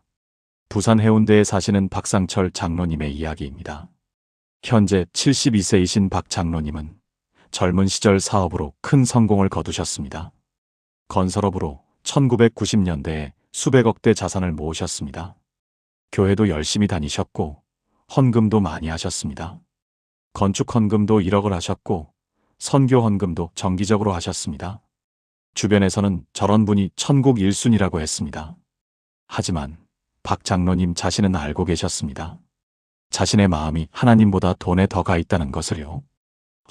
부산 해운대에 사시는 박상철 장로님의 이야기입니다. 현재 72세이신 박 장로님은 젊은 시절 사업으로 큰 성공을 거두셨습니다. 건설업으로 1990년대에 수백억대 자산을 모으셨습니다. 교회도 열심히 다니셨고 헌금도 많이 하셨습니다. 건축 헌금도 1억을 하셨고 선교 헌금도 정기적으로 하셨습니다. 주변에서는 저런 분이 천국 1순위라고 했습니다. 하지만 박 장로님 자신은 알고 계셨습니다. 자신의 마음이 하나님보다 돈에 더 가 있다는 것을요.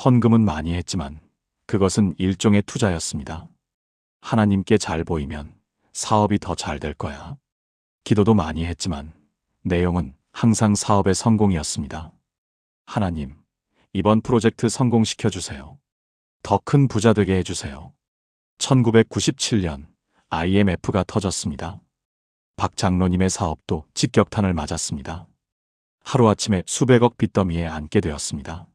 헌금은 많이 했지만 그것은 일종의 투자였습니다. 하나님께 잘 보이면 사업이 더 잘 될 거야. 기도도 많이 했지만 내용은 항상 사업의 성공이었습니다. 하나님, 이번 프로젝트 성공시켜주세요. 더 큰 부자 되게 해주세요. 1997년 IMF가 터졌습니다. 박 장로님의 사업도 직격탄을 맞았습니다. 하루아침에 수백억 빚더미에 앉게 되었습니다.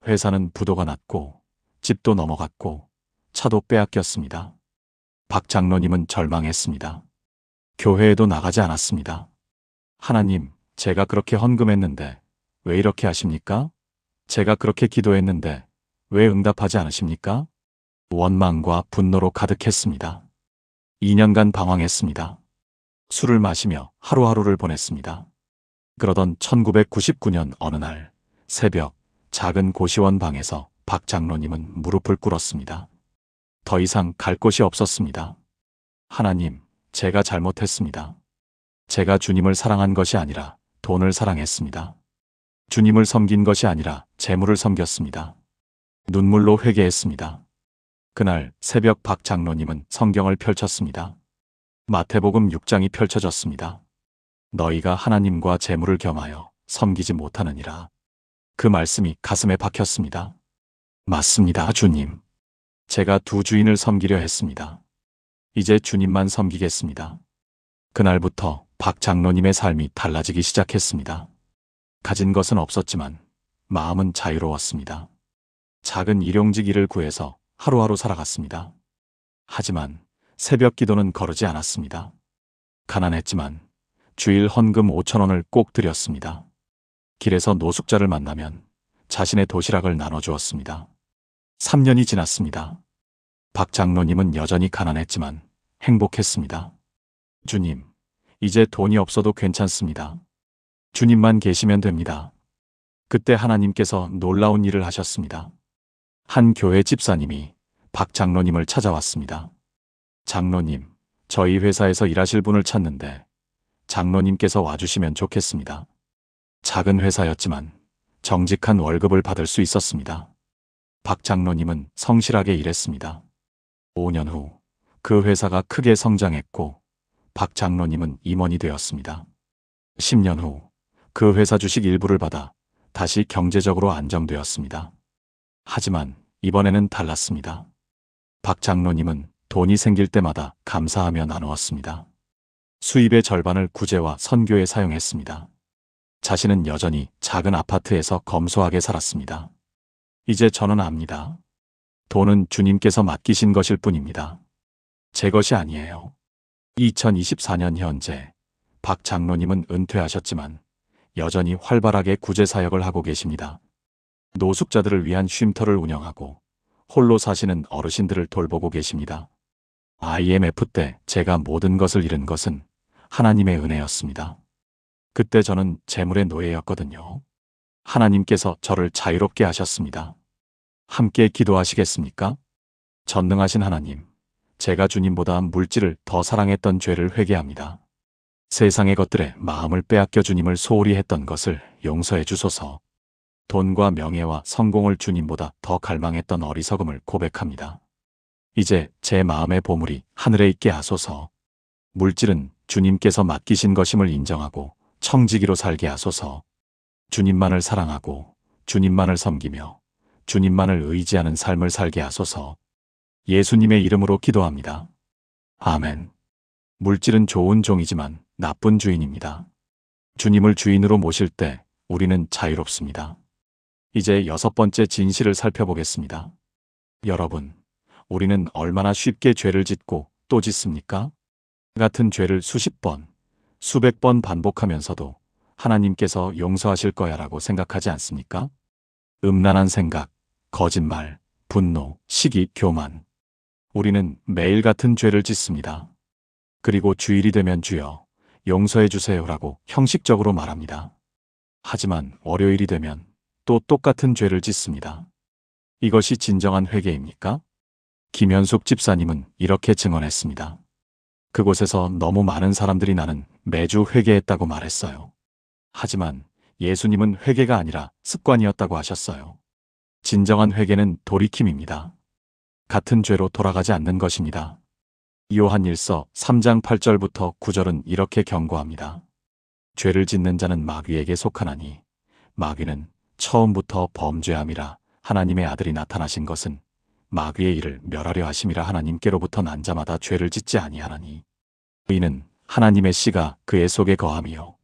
회사는 부도가 났고 집도 넘어갔고 차도 빼앗겼습니다. 박 장로님은 절망했습니다. 교회에도 나가지 않았습니다. 하나님, 제가 그렇게 헌금했는데 왜 이렇게 하십니까? 제가 그렇게 기도했는데 왜 응답하지 않으십니까? 원망과 분노로 가득했습니다. 2년간 방황했습니다. 술을 마시며 하루하루를 보냈습니다. 그러던 1999년 어느 날 새벽 작은 고시원 방에서 박 장로님은 무릎을 꿇었습니다. 더 이상 갈 곳이 없었습니다. 하나님, 제가 잘못했습니다. 제가 주님을 사랑한 것이 아니라 돈을 사랑했습니다. 주님을 섬긴 것이 아니라 재물을 섬겼습니다. 눈물로 회개했습니다. 그날 새벽 박 장로님은 성경을 펼쳤습니다. 마태복음 6장이 펼쳐졌습니다. 너희가 하나님과 재물을 겸하여 섬기지 못하느니라. 그 말씀이 가슴에 박혔습니다. 맞습니다, 주님. 제가 두 주인을 섬기려 했습니다. 이제 주님만 섬기겠습니다. 그날부터 박 장로님의 삶이 달라지기 시작했습니다. 가진 것은 없었지만 마음은 자유로웠습니다. 작은 일용직 일을 구해서 하루하루 살아갔습니다. 하지만 새벽 기도는 거르지 않았습니다. 가난했지만 주일 헌금 5,000원을 꼭 드렸습니다. 길에서 노숙자를 만나면 자신의 도시락을 나눠주었습니다. 3년이 지났습니다. 박 장로님은 여전히 가난했지만 행복했습니다. 주님, 이제 돈이 없어도 괜찮습니다. 주님만 계시면 됩니다. 그때 하나님께서 놀라운 일을 하셨습니다. 한 교회 집사님이 박 장로님을 찾아왔습니다. 장로님, 저희 회사에서 일하실 분을 찾는데 장로님께서 와주시면 좋겠습니다. 작은 회사였지만 정직한 월급을 받을 수 있었습니다. 박 장로님은 성실하게 일했습니다. 5년 후 그 회사가 크게 성장했고 박 장로님은 임원이 되었습니다. 10년 후 그 회사 주식 일부를 받아 다시 경제적으로 안정되었습니다. 하지만 이번에는 달랐습니다. 박 장로님은 돈이 생길 때마다 감사하며 나누었습니다. 수입의 절반을 구제와 선교에 사용했습니다. 자신은 여전히 작은 아파트에서 검소하게 살았습니다. 이제 저는 압니다. 돈은 주님께서 맡기신 것일 뿐입니다. 제 것이 아니에요. 2024년 현재 박 장로님은 은퇴하셨지만 여전히 활발하게 구제 사역을 하고 계십니다. 노숙자들을 위한 쉼터를 운영하고 홀로 사시는 어르신들을 돌보고 계십니다. IMF 때 제가 모든 것을 잃은 것은 하나님의 은혜였습니다. 그때 저는 재물의 노예였거든요. 하나님께서 저를 자유롭게 하셨습니다. 함께 기도하시겠습니까? 전능하신 하나님, 제가 주님보다 물질을 더 사랑했던 죄를 회개합니다. 세상의 것들에 마음을 빼앗겨 주님을 소홀히 했던 것을 용서해 주소서. 돈과 명예와 성공을 주님보다 더 갈망했던 어리석음을 고백합니다. 이제 제 마음의 보물이 하늘에 있게 하소서. 물질은 주님께서 맡기신 것임을 인정하고 청지기로 살게 하소서. 주님만을 사랑하고 주님만을 섬기며 주님만을 의지하는 삶을 살게 하소서. 예수님의 이름으로 기도합니다. 아멘. 물질은 좋은 종이지만 나쁜 주인입니다. 주님을 주인으로 모실 때 우리는 자유롭습니다. 이제 6번째 진실을 살펴보겠습니다. 여러분, 우리는 얼마나 쉽게 죄를 짓고 또 짓습니까? 같은 죄를 수십 번, 수백 번 반복하면서도 하나님께서 용서하실 거야라고 생각하지 않습니까? 음란한 생각, 거짓말, 분노, 시기, 교만. 우리는 매일 같은 죄를 짓습니다. 그리고 주일이 되면 주여, 용서해 주세요라고 형식적으로 말합니다. 하지만 월요일이 되면 또 똑같은 죄를 짓습니다. 이것이 진정한 회개입니까? 김현숙 집사님은 이렇게 증언했습니다. 그곳에서 너무 많은 사람들이 나는 매주 회개했다고 말했어요. 하지만 예수님은 회개가 아니라 습관이었다고 하셨어요. 진정한 회개는 돌이킴입니다. 같은 죄로 돌아가지 않는 것입니다. 요한일서 3장 8절부터 9절은 이렇게 경고합니다. 죄를 짓는 자는 마귀에게 속하나니 마귀는 처음부터 범죄함이라. 하나님의 아들이 나타나신 것은 마귀의 일을 멸하려 하심이라. 하나님께로부터 난 자마다 죄를 짓지 아니하나니 이는 하나님의 씨가 그의 속에 거함이요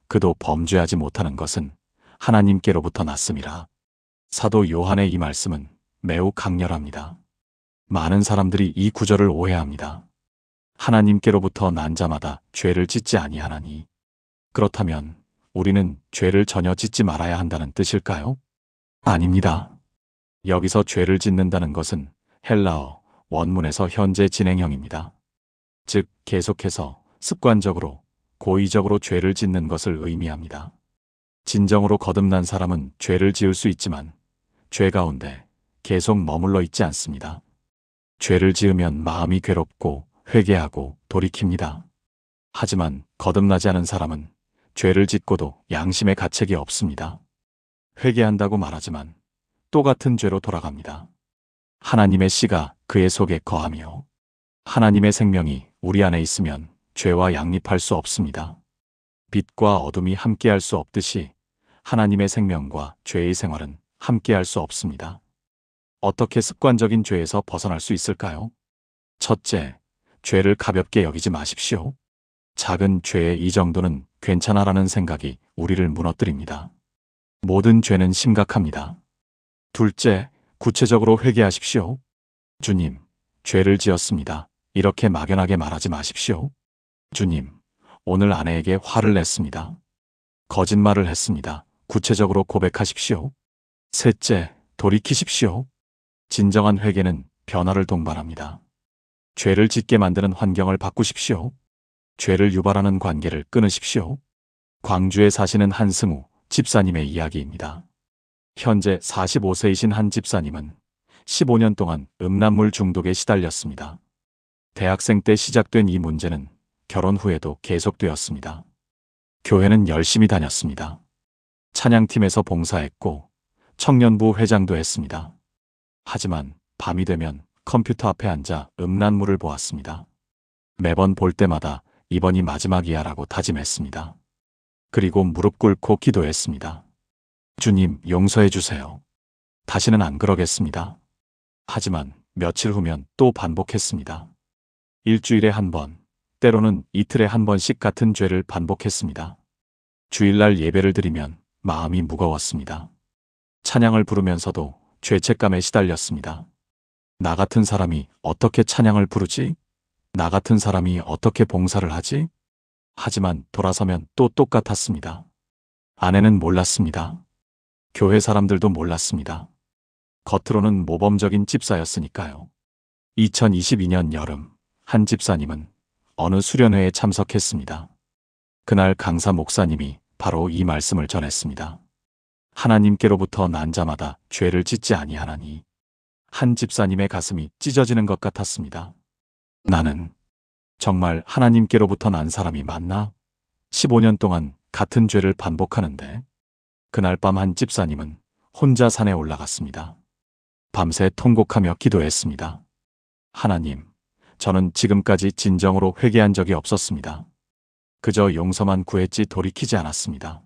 그도 범죄하지 못하는 것은 하나님께로부터 났음이라. 사도 요한의 이 말씀은 매우 강렬합니다. 많은 사람들이 이 구절을 오해합니다. 하나님께로부터 난 자마다 죄를 짓지 아니하나니. 그렇다면 우리는 죄를 전혀 짓지 말아야 한다는 뜻일까요? 아닙니다. 여기서 죄를 짓는다는 것은 헬라어 원문에서 현재 진행형입니다. 즉 계속해서 습관적으로 고의적으로 죄를 짓는 것을 의미합니다. 진정으로 거듭난 사람은 죄를 지을 수 있지만 죄 가운데 계속 머물러 있지 않습니다. 죄를 지으면 마음이 괴롭고 회개하고 돌이킵니다. 하지만 거듭나지 않은 사람은 죄를 짓고도 양심의 가책이 없습니다. 회개한다고 말하지만 또 같은 죄로 돌아갑니다. 하나님의 씨가 그의 속에 거하며 하나님의 생명이 우리 안에 있으면 죄와 양립할 수 없습니다. 빛과 어둠이 함께할 수 없듯이 하나님의 생명과 죄의 생활은 함께할 수 없습니다. 어떻게 습관적인 죄에서 벗어날 수 있을까요? 첫째, 죄를 가볍게 여기지 마십시오. 작은 죄의 이 정도는 괜찮아라는 생각이 우리를 무너뜨립니다. 모든 죄는 심각합니다. 둘째, 구체적으로 회개하십시오. 주님, 죄를 지었습니다. 이렇게 막연하게 말하지 마십시오. 주님, 오늘 아내에게 화를 냈습니다. 거짓말을 했습니다. 구체적으로 고백하십시오. 셋째, 돌이키십시오. 진정한 회개는 변화를 동반합니다. 죄를 짓게 만드는 환경을 바꾸십시오. 죄를 유발하는 관계를 끊으십시오. 광주에 사시는 한승우 집사님의 이야기입니다. 현재 45세이신 한 집사님은 15년 동안 음란물 중독에 시달렸습니다. 대학생 때 시작된 이 문제는 결혼 후에도 계속되었습니다. 교회는 열심히 다녔습니다. 찬양팀에서 봉사했고 청년부 회장도 했습니다. 하지만 밤이 되면 컴퓨터 앞에 앉아 음란물을 보았습니다. 매번 볼 때마다 이번이 마지막이야라고 다짐했습니다. 그리고 무릎 꿇고 기도했습니다. 주님, 용서해 주세요. 다시는 안 그러겠습니다. 하지만 며칠 후면 또 반복했습니다. 일주일에 한 번, 때로는 이틀에 한 번씩 같은 죄를 반복했습니다. 주일날 예배를 드리면 마음이 무거웠습니다. 찬양을 부르면서도 죄책감에 시달렸습니다. 나 같은 사람이 어떻게 찬양을 부르지? 나 같은 사람이 어떻게 봉사를 하지? 하지만 돌아서면 또 똑같았습니다. 아내는 몰랐습니다. 교회 사람들도 몰랐습니다. 겉으로는 모범적인 집사였으니까요. 2022년 여름, 한 집사님은 어느 수련회에 참석했습니다. 그날 강사 목사님이 바로 이 말씀을 전했습니다. 하나님께로부터 난 자마다 죄를 짓지 아니하나니. 한 집사님의 가슴이 찢어지는 것 같았습니다. 나는 정말 하나님께로부터 난 사람이 맞나? 15년 동안 같은 죄를 반복하는데. 그날 밤 한 집사님은 혼자 산에 올라갔습니다. 밤새 통곡하며 기도했습니다. 하나님, 저는 지금까지 진정으로 회개한 적이 없었습니다. 그저 용서만 구했지 돌이키지 않았습니다.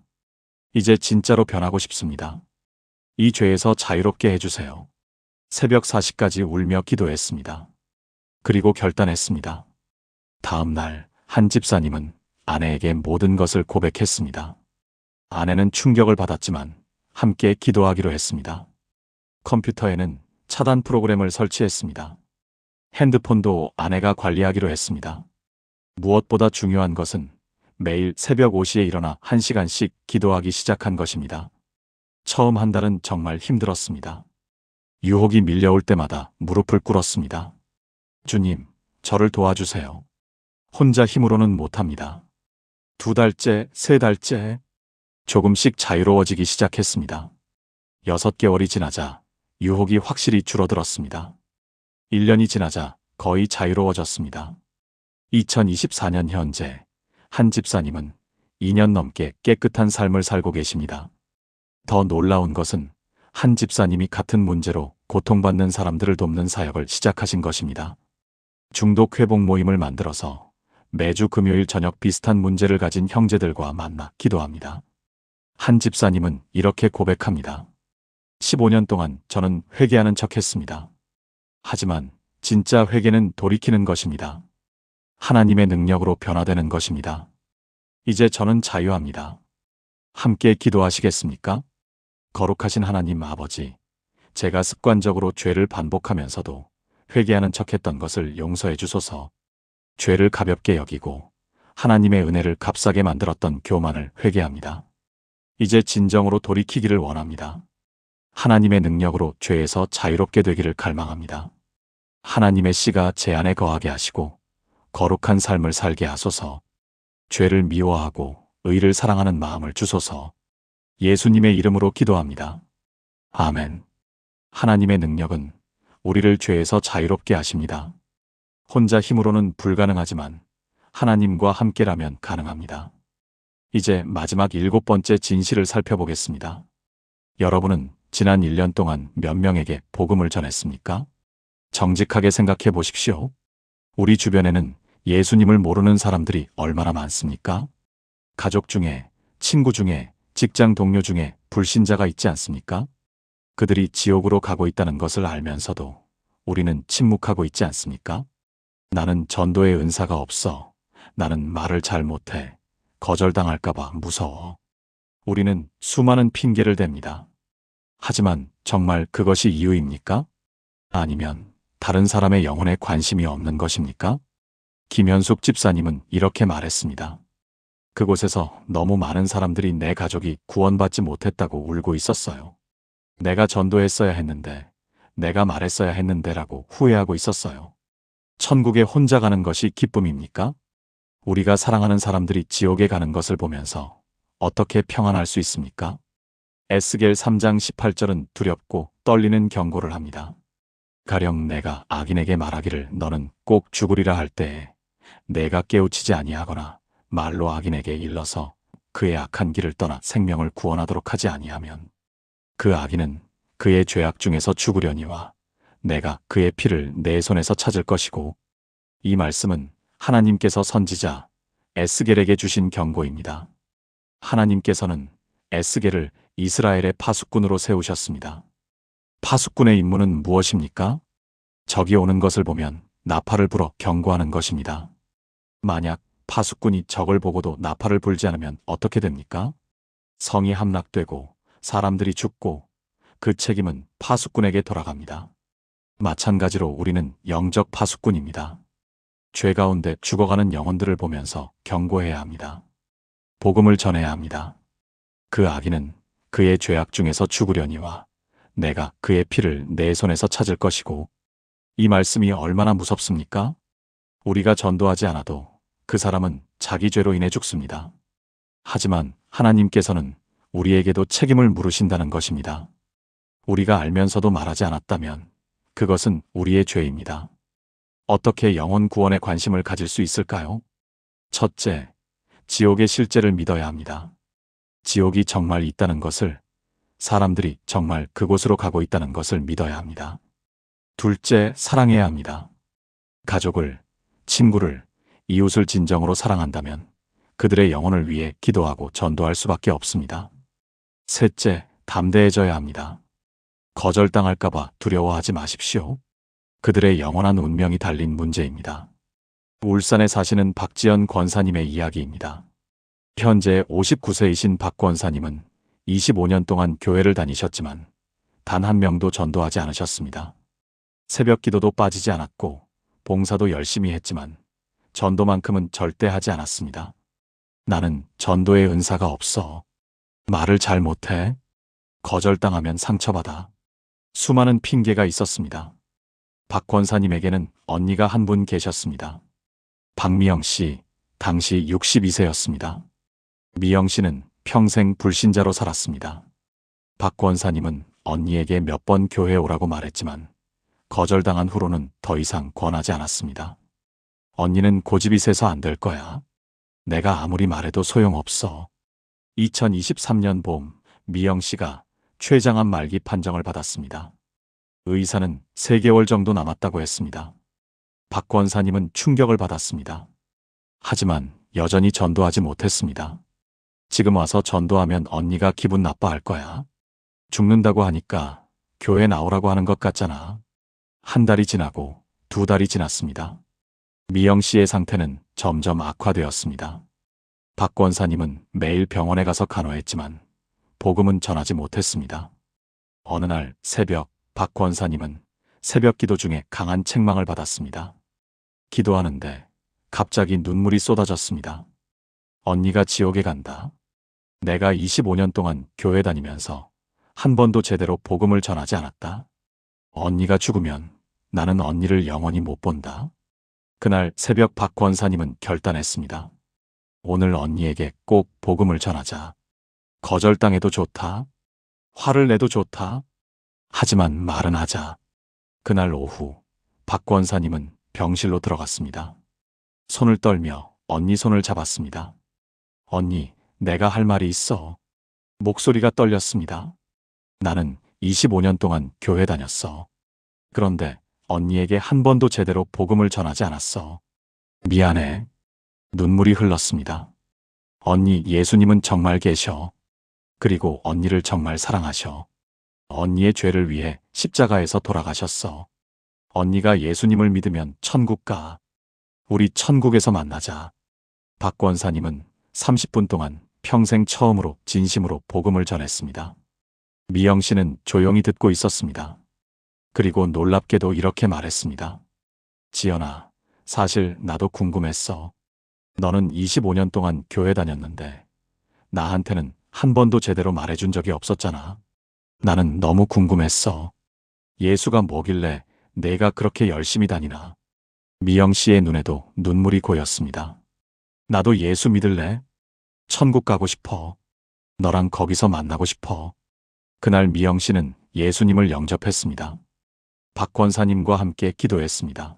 이제 진짜로 변하고 싶습니다. 이 죄에서 자유롭게 해주세요. 새벽 4시까지 울며 기도했습니다. 그리고 결단했습니다. 다음 날 한 집사님은 아내에게 모든 것을 고백했습니다. 아내는 충격을 받았지만 함께 기도하기로 했습니다. 컴퓨터에는 차단 프로그램을 설치했습니다. 핸드폰도 아내가 관리하기로 했습니다. 무엇보다 중요한 것은 매일 새벽 5시에 일어나 1시간씩 기도하기 시작한 것입니다. 처음 한 달은 정말 힘들었습니다. 유혹이 밀려올 때마다 무릎을 꿇었습니다. 주님, 저를 도와주세요. 혼자 힘으로는 못합니다. 2달째, 3달째, 조금씩 자유로워지기 시작했습니다. 6개월이 지나자 유혹이 확실히 줄어들었습니다. 1년이 지나자 거의 자유로워졌습니다. 2024년 현재 한 집사님은 2년 넘게 깨끗한 삶을 살고 계십니다. 더 놀라운 것은 한 집사님이 같은 문제로 고통받는 사람들을 돕는 사역을 시작하신 것입니다. 중독 회복 모임을 만들어서 매주 금요일 저녁 비슷한 문제를 가진 형제들과 만나 기도합니다. 한 집사님은 이렇게 고백합니다. 15년 동안 저는 회개하는 척했습니다. 하지만 진짜 회개는 돌이키는 것입니다. 하나님의 능력으로 변화되는 것입니다. 이제 저는 자유합니다. 함께 기도하시겠습니까? 거룩하신 하나님 아버지, 제가 습관적으로 죄를 반복하면서도 회개하는 척했던 것을 용서해 주소서. 죄를 가볍게 여기고 하나님의 은혜를 값싸게 만들었던 교만을 회개합니다. 이제 진정으로 돌이키기를 원합니다. 하나님의 능력으로 죄에서 자유롭게 되기를 갈망합니다. 하나님의 씨가 제 안에 거하게 하시고 거룩한 삶을 살게 하소서. 죄를 미워하고 의를 사랑하는 마음을 주소서. 예수님의 이름으로 기도합니다. 아멘. 하나님의 능력은 우리를 죄에서 자유롭게 하십니다. 혼자 힘으로는 불가능하지만 하나님과 함께라면 가능합니다. 이제 마지막 7번째 진실을 살펴보겠습니다. 여러분은 지난 1년 동안 몇 명에게 복음을 전했습니까? 정직하게 생각해 보십시오. 우리 주변에는 예수님을 모르는 사람들이 얼마나 많습니까? 가족 중에, 친구 중에, 직장 동료 중에 불신자가 있지 않습니까? 그들이 지옥으로 가고 있다는 것을 알면서도 우리는 침묵하고 있지 않습니까? 나는 전도의 은사가 없어. 나는 말을 잘 못해. 거절당할까봐 무서워. 우리는 수많은 핑계를 댑니다. 하지만 정말 그것이 이유입니까? 아니면 다른 사람의 영혼에 관심이 없는 것입니까? 김현숙 집사님은 이렇게 말했습니다. 그곳에서 너무 많은 사람들이 내 가족이 구원받지 못했다고 울고 있었어요. 내가 전도했어야 했는데, 내가 말했어야 했는데라고 후회하고 있었어요. 천국에 혼자 가는 것이 기쁨입니까? 우리가 사랑하는 사람들이 지옥에 가는 것을 보면서 어떻게 평안할 수 있습니까? 에스겔 3장 18절은 두렵고 떨리는 경고를 합니다. 가령 내가 악인에게 말하기를 너는 꼭 죽으리라 할 때에 내가 깨우치지 아니하거나 말로 악인에게 일러서 그의 악한 길을 떠나 생명을 구원하도록 하지 아니하면 그 악인은 그의 죄악 중에서 죽으려니와 내가 그의 피를 내 손에서 찾을 것이고. 이 말씀은 하나님께서 선지자 에스겔에게 주신 경고입니다. 하나님께서는 에스겔을 이스라엘의 파수꾼으로 세우셨습니다. 파수꾼의 임무는 무엇입니까? 적이 오는 것을 보면 나팔을 불어 경고하는 것입니다. 만약 파수꾼이 적을 보고도 나팔을 불지 않으면 어떻게 됩니까? 성이 함락되고 사람들이 죽고 그 책임은 파수꾼에게 돌아갑니다. 마찬가지로 우리는 영적 파수꾼입니다. 죄 가운데 죽어가는 영혼들을 보면서 경고해야 합니다. 복음을 전해야 합니다. 그 악인은 그의 죄악 중에서 죽으려니와 내가 그의 피를 내 손에서 찾을 것이고, 이 말씀이 얼마나 무섭습니까? 우리가 전도하지 않아도 그 사람은 자기 죄로 인해 죽습니다. 하지만 하나님께서는 우리에게도 책임을 물으신다는 것입니다. 우리가 알면서도 말하지 않았다면 그것은 우리의 죄입니다. 어떻게 영혼 구원에 관심을 가질 수 있을까요? 첫째, 지옥의 실제를 믿어야 합니다. 지옥이 정말 있다는 것을, 사람들이 정말 그곳으로 가고 있다는 것을 믿어야 합니다. 둘째, 사랑해야 합니다. 가족을, 친구를, 이웃을 진정으로 사랑한다면 그들의 영혼을 위해 기도하고 전도할 수밖에 없습니다. 셋째, 담대해져야 합니다. 거절당할까봐 두려워하지 마십시오. 그들의 영원한 운명이 달린 문제입니다. 울산에 사시는 박지연 권사님의 이야기입니다. 현재 59세이신 박 권사님은 25년 동안 교회를 다니셨지만 단 한 명도 전도하지 않으셨습니다. 새벽 기도도 빠지지 않았고 봉사도 열심히 했지만 전도만큼은 절대 하지 않았습니다. 나는 전도의 은사가 없어. 말을 잘 못해. 거절당하면 상처받아. 수많은 핑계가 있었습니다. 박 권사님에게는 언니가 한 분 계셨습니다. 박미영 씨, 당시 62세였습니다. 미영 씨는 평생 불신자로 살았습니다. 박 권사님은 언니에게 몇 번 교회에 오라고 말했지만 거절당한 후로는 더 이상 권하지 않았습니다. 언니는 고집이 세서 안 될 거야. 내가 아무리 말해도 소용없어. 2023년 봄, 미영 씨가 췌장암 말기 판정을 받았습니다. 의사는 3개월 정도 남았다고 했습니다. 박 권사님은 충격을 받았습니다. 하지만 여전히 전도하지 못했습니다. 지금 와서 전도하면 언니가 기분 나빠할 거야. 죽는다고 하니까 교회 나오라고 하는 것 같잖아. 한 달이 지나고 2달이 지났습니다. 미영 씨의 상태는 점점 악화되었습니다. 박 권사님은 매일 병원에 가서 간호했지만 복음은 전하지 못했습니다. 어느 날 새벽, 박 권사님은 새벽 기도 중에 강한 책망을 받았습니다. 기도하는데 갑자기 눈물이 쏟아졌습니다. 언니가 지옥에 간다. 내가 25년 동안 교회 다니면서 한 번도 제대로 복음을 전하지 않았다. 언니가 죽으면 나는 언니를 영원히 못 본다. 그날 새벽 박 권사님은 결단했습니다. 오늘 언니에게 꼭 복음을 전하자. 거절당해도 좋다. 화를 내도 좋다. 하지만 말은 하자. 그날 오후 박 권사님은 병실로 들어갔습니다. 손을 떨며 언니 손을 잡았습니다. 언니, 내가 할 말이 있어. 목소리가 떨렸습니다. 나는 25년 동안 교회 다녔어. 그런데 언니에게 한 번도 제대로 복음을 전하지 않았어. 미안해. 눈물이 흘렀습니다. 언니, 예수님은 정말 계셔. 그리고 언니를 정말 사랑하셔. 언니의 죄를 위해 십자가에서 돌아가셨어. 언니가 예수님을 믿으면 천국 가. 우리 천국에서 만나자. 박 권사님은 30분 동안 평생 처음으로 진심으로 복음을 전했습니다. 미영 씨는 조용히 듣고 있었습니다. 그리고 놀랍게도 이렇게 말했습니다. 지연아, 사실 나도 궁금했어. 너는 25년 동안 교회 다녔는데 나한테는 한 번도 제대로 말해준 적이 없었잖아. 나는 너무 궁금했어. 예수가 뭐길래 내가 그렇게 열심히 다니나. 미영 씨의 눈에도 눈물이 고였습니다. 나도 예수 믿을래? 천국 가고 싶어. 너랑 거기서 만나고 싶어. 그날 미영 씨는 예수님을 영접했습니다. 박 권사님과 함께 기도했습니다.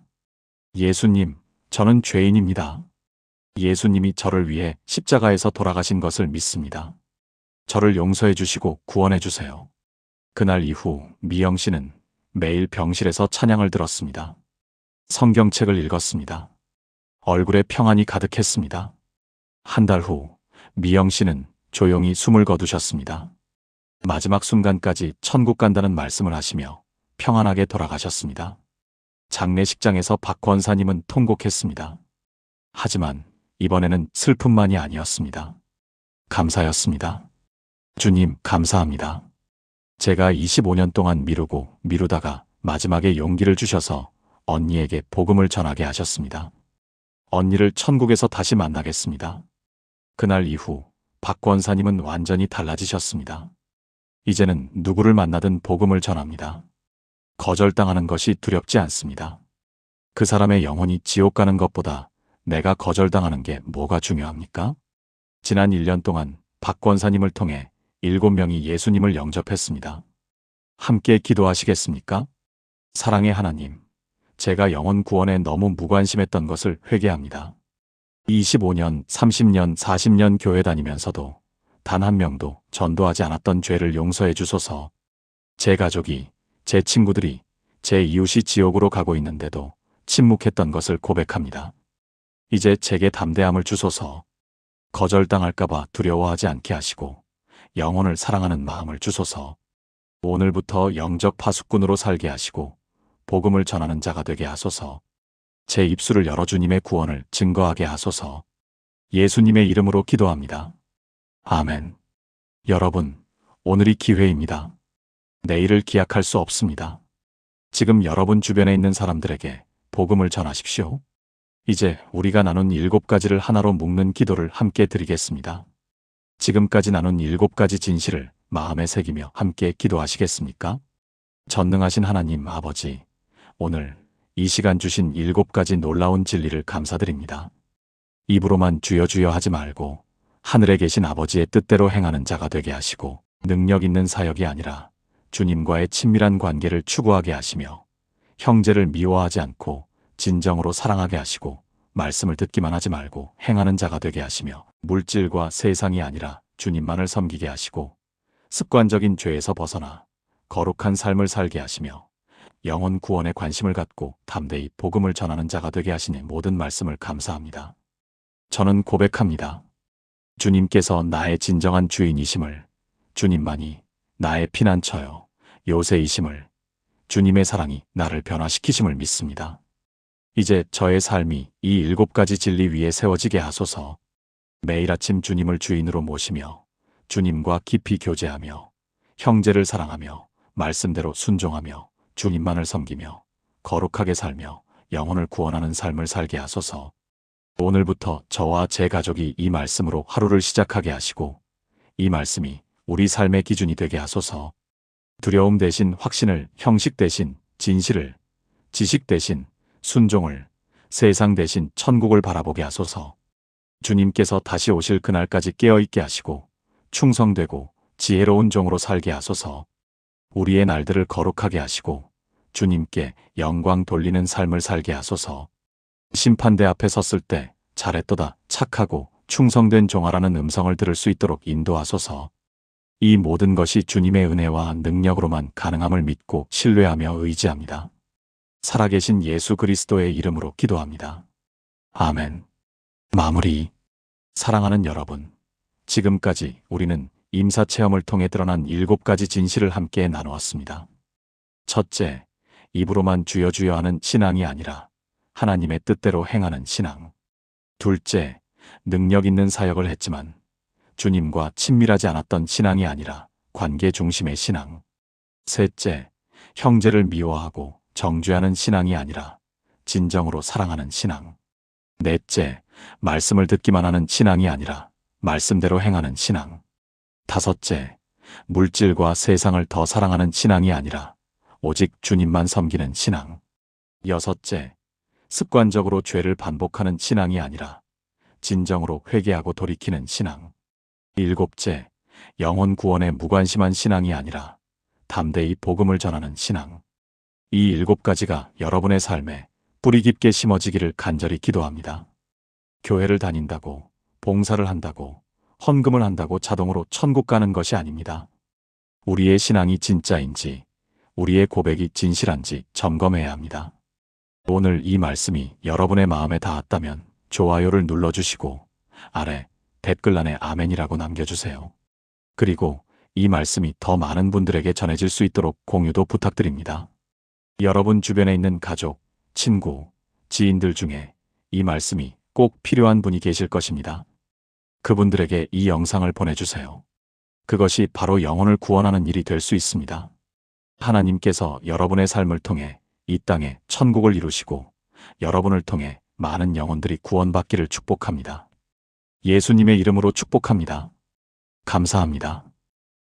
예수님, 저는 죄인입니다. 예수님이 저를 위해 십자가에서 돌아가신 것을 믿습니다. 저를 용서해 주시고 구원해 주세요. 그날 이후 미영 씨는 매일 병실에서 찬양을 들었습니다. 성경책을 읽었습니다. 얼굴에 평안이 가득했습니다. 한 달 후 미영 씨는 조용히 숨을 거두셨습니다. 마지막 순간까지 천국 간다는 말씀을 하시며 평안하게 돌아가셨습니다. 장례식장에서 박 권사님은 통곡했습니다. 하지만 이번에는 슬픔만이 아니었습니다. 감사였습니다. 주님, 감사합니다. 제가 25년 동안 미루고 미루다가 마지막에 용기를 주셔서 언니에게 복음을 전하게 하셨습니다. 언니를 천국에서 다시 만나겠습니다. 그날 이후 박 권사님은 완전히 달라지셨습니다. 이제는 누구를 만나든 복음을 전합니다. 거절당하는 것이 두렵지 않습니다. 그 사람의 영혼이 지옥 가는 것보다 내가 거절당하는 게 뭐가 중요합니까? 지난 1년 동안 박 권사님을 통해 7명이 예수님을 영접했습니다. 함께 기도하시겠습니까? 사랑의 하나님, 제가 영혼 구원에 너무 무관심했던 것을 회개합니다. 25년, 30년, 40년 교회 다니면서도 단 한 명도 전도하지 않았던 죄를 용서해 주소서. 제 가족이, 제 친구들이, 제 이웃이 지옥으로 가고 있는데도 침묵했던 것을 고백합니다. 이제 제게 담대함을 주소서. 거절당할까봐 두려워하지 않게 하시고 영혼을 사랑하는 마음을 주소서. 오늘부터 영적 파수꾼으로 살게 하시고 복음을 전하는 자가 되게 하소서. 제 입술을 열어 주님의 구원을 증거하게 하소서. 예수님의 이름으로 기도합니다. 아멘. 여러분, 오늘이 기회입니다. 내일을 기약할 수 없습니다. 지금 여러분 주변에 있는 사람들에게 복음을 전하십시오. 이제 우리가 나눈 7가지를 하나로 묶는 기도를 함께 드리겠습니다. 지금까지 나눈 7가지 진실을 마음에 새기며 함께 기도하시겠습니까? 전능하신 하나님 아버지, 오늘 이 시간 주신 7가지 놀라운 진리를 감사드립니다. 입으로만 주여 주여 하지 말고 하늘에 계신 아버지의 뜻대로 행하는 자가 되게 하시고 능력 있는 사역이 아니라 주님과의 친밀한 관계를 추구하게 하시며 형제를 미워하지 않고 진정으로 사랑하게 하시고 말씀을 듣기만 하지 말고 행하는 자가 되게 하시며 물질과 세상이 아니라 주님만을 섬기게 하시고 습관적인 죄에서 벗어나 거룩한 삶을 살게 하시며 영혼 구원에 관심을 갖고 담대히 복음을 전하는 자가 되게 하시니 모든 말씀을 감사합니다. 저는 고백합니다. 주님께서 나의 진정한 주인이심을, 주님만이 나의 피난처요 요새이심을, 주님의 사랑이 나를 변화시키심을 믿습니다. 이제 저의 삶이 이 7가지 진리 위에 세워지게 하소서. 매일 아침 주님을 주인으로 모시며 주님과 깊이 교제하며 형제를 사랑하며 말씀대로 순종하며 주님만을 섬기며 거룩하게 살며 영혼을 구원하는 삶을 살게 하소서. 오늘부터 저와 제 가족이 이 말씀으로 하루를 시작하게 하시고 이 말씀이 우리 삶의 기준이 되게 하소서. 두려움 대신 확신을, 형식 대신 진실을, 지식 대신 순종을, 세상 대신 천국을 바라보게 하소서. 주님께서 다시 오실 그날까지 깨어있게 하시고 충성되고 지혜로운 종으로 살게 하소서. 우리의 날들을 거룩하게 하시고 주님께 영광 돌리는 삶을 살게 하소서. 심판대 앞에 섰을 때 잘했도다 착하고 충성된 종아라는 음성을 들을 수 있도록 인도하소서. 이 모든 것이 주님의 은혜와 능력으로만 가능함을 믿고 신뢰하며 의지합니다. 살아계신 예수 그리스도의 이름으로 기도합니다. 아멘. 마무리. 사랑하는 여러분, 지금까지 우리는 임사체험을 통해 드러난 7가지 진실을 함께 나누었습니다. 첫째, 입으로만 주여 주여 하는 신앙이 아니라 하나님의 뜻대로 행하는 신앙. 둘째, 능력 있는 사역을 했지만 주님과 친밀하지 않았던 신앙이 아니라 관계 중심의 신앙. 셋째, 형제를 미워하고 정죄하는 신앙이 아니라 진정으로 사랑하는 신앙. 넷째, 말씀을 듣기만 하는 신앙이 아니라 말씀대로 행하는 신앙. 다섯째, 물질과 세상을 더 사랑하는 신앙이 아니라 오직 주님만 섬기는 신앙. 여섯째, 습관적으로 죄를 반복하는 신앙이 아니라 진정으로 회개하고 돌이키는 신앙. 일곱째, 영혼 구원에 무관심한 신앙이 아니라 담대히 복음을 전하는 신앙. 이 7가지가 여러분의 삶에 뿌리 깊게 심어지기를 간절히 기도합니다. 교회를 다닌다고, 봉사를 한다고, 헌금을 한다고 자동으로 천국 가는 것이 아닙니다. 우리의 신앙이 진짜인지, 우리의 고백이 진실한지 점검해야 합니다. 오늘 이 말씀이 여러분의 마음에 닿았다면 좋아요를 눌러주시고 아래 댓글란에 아멘이라고 남겨주세요. 그리고 이 말씀이 더 많은 분들에게 전해질 수 있도록 공유도 부탁드립니다. 여러분 주변에 있는 가족, 친구, 지인들 중에 이 말씀이 꼭 필요한 분이 계실 것입니다. 그분들에게 이 영상을 보내주세요. 그것이 바로 영혼을 구원하는 일이 될 수 있습니다. 하나님께서 여러분의 삶을 통해 이 땅에 천국을 이루시고 여러분을 통해 많은 영혼들이 구원받기를 축복합니다. 예수님의 이름으로 축복합니다. 감사합니다.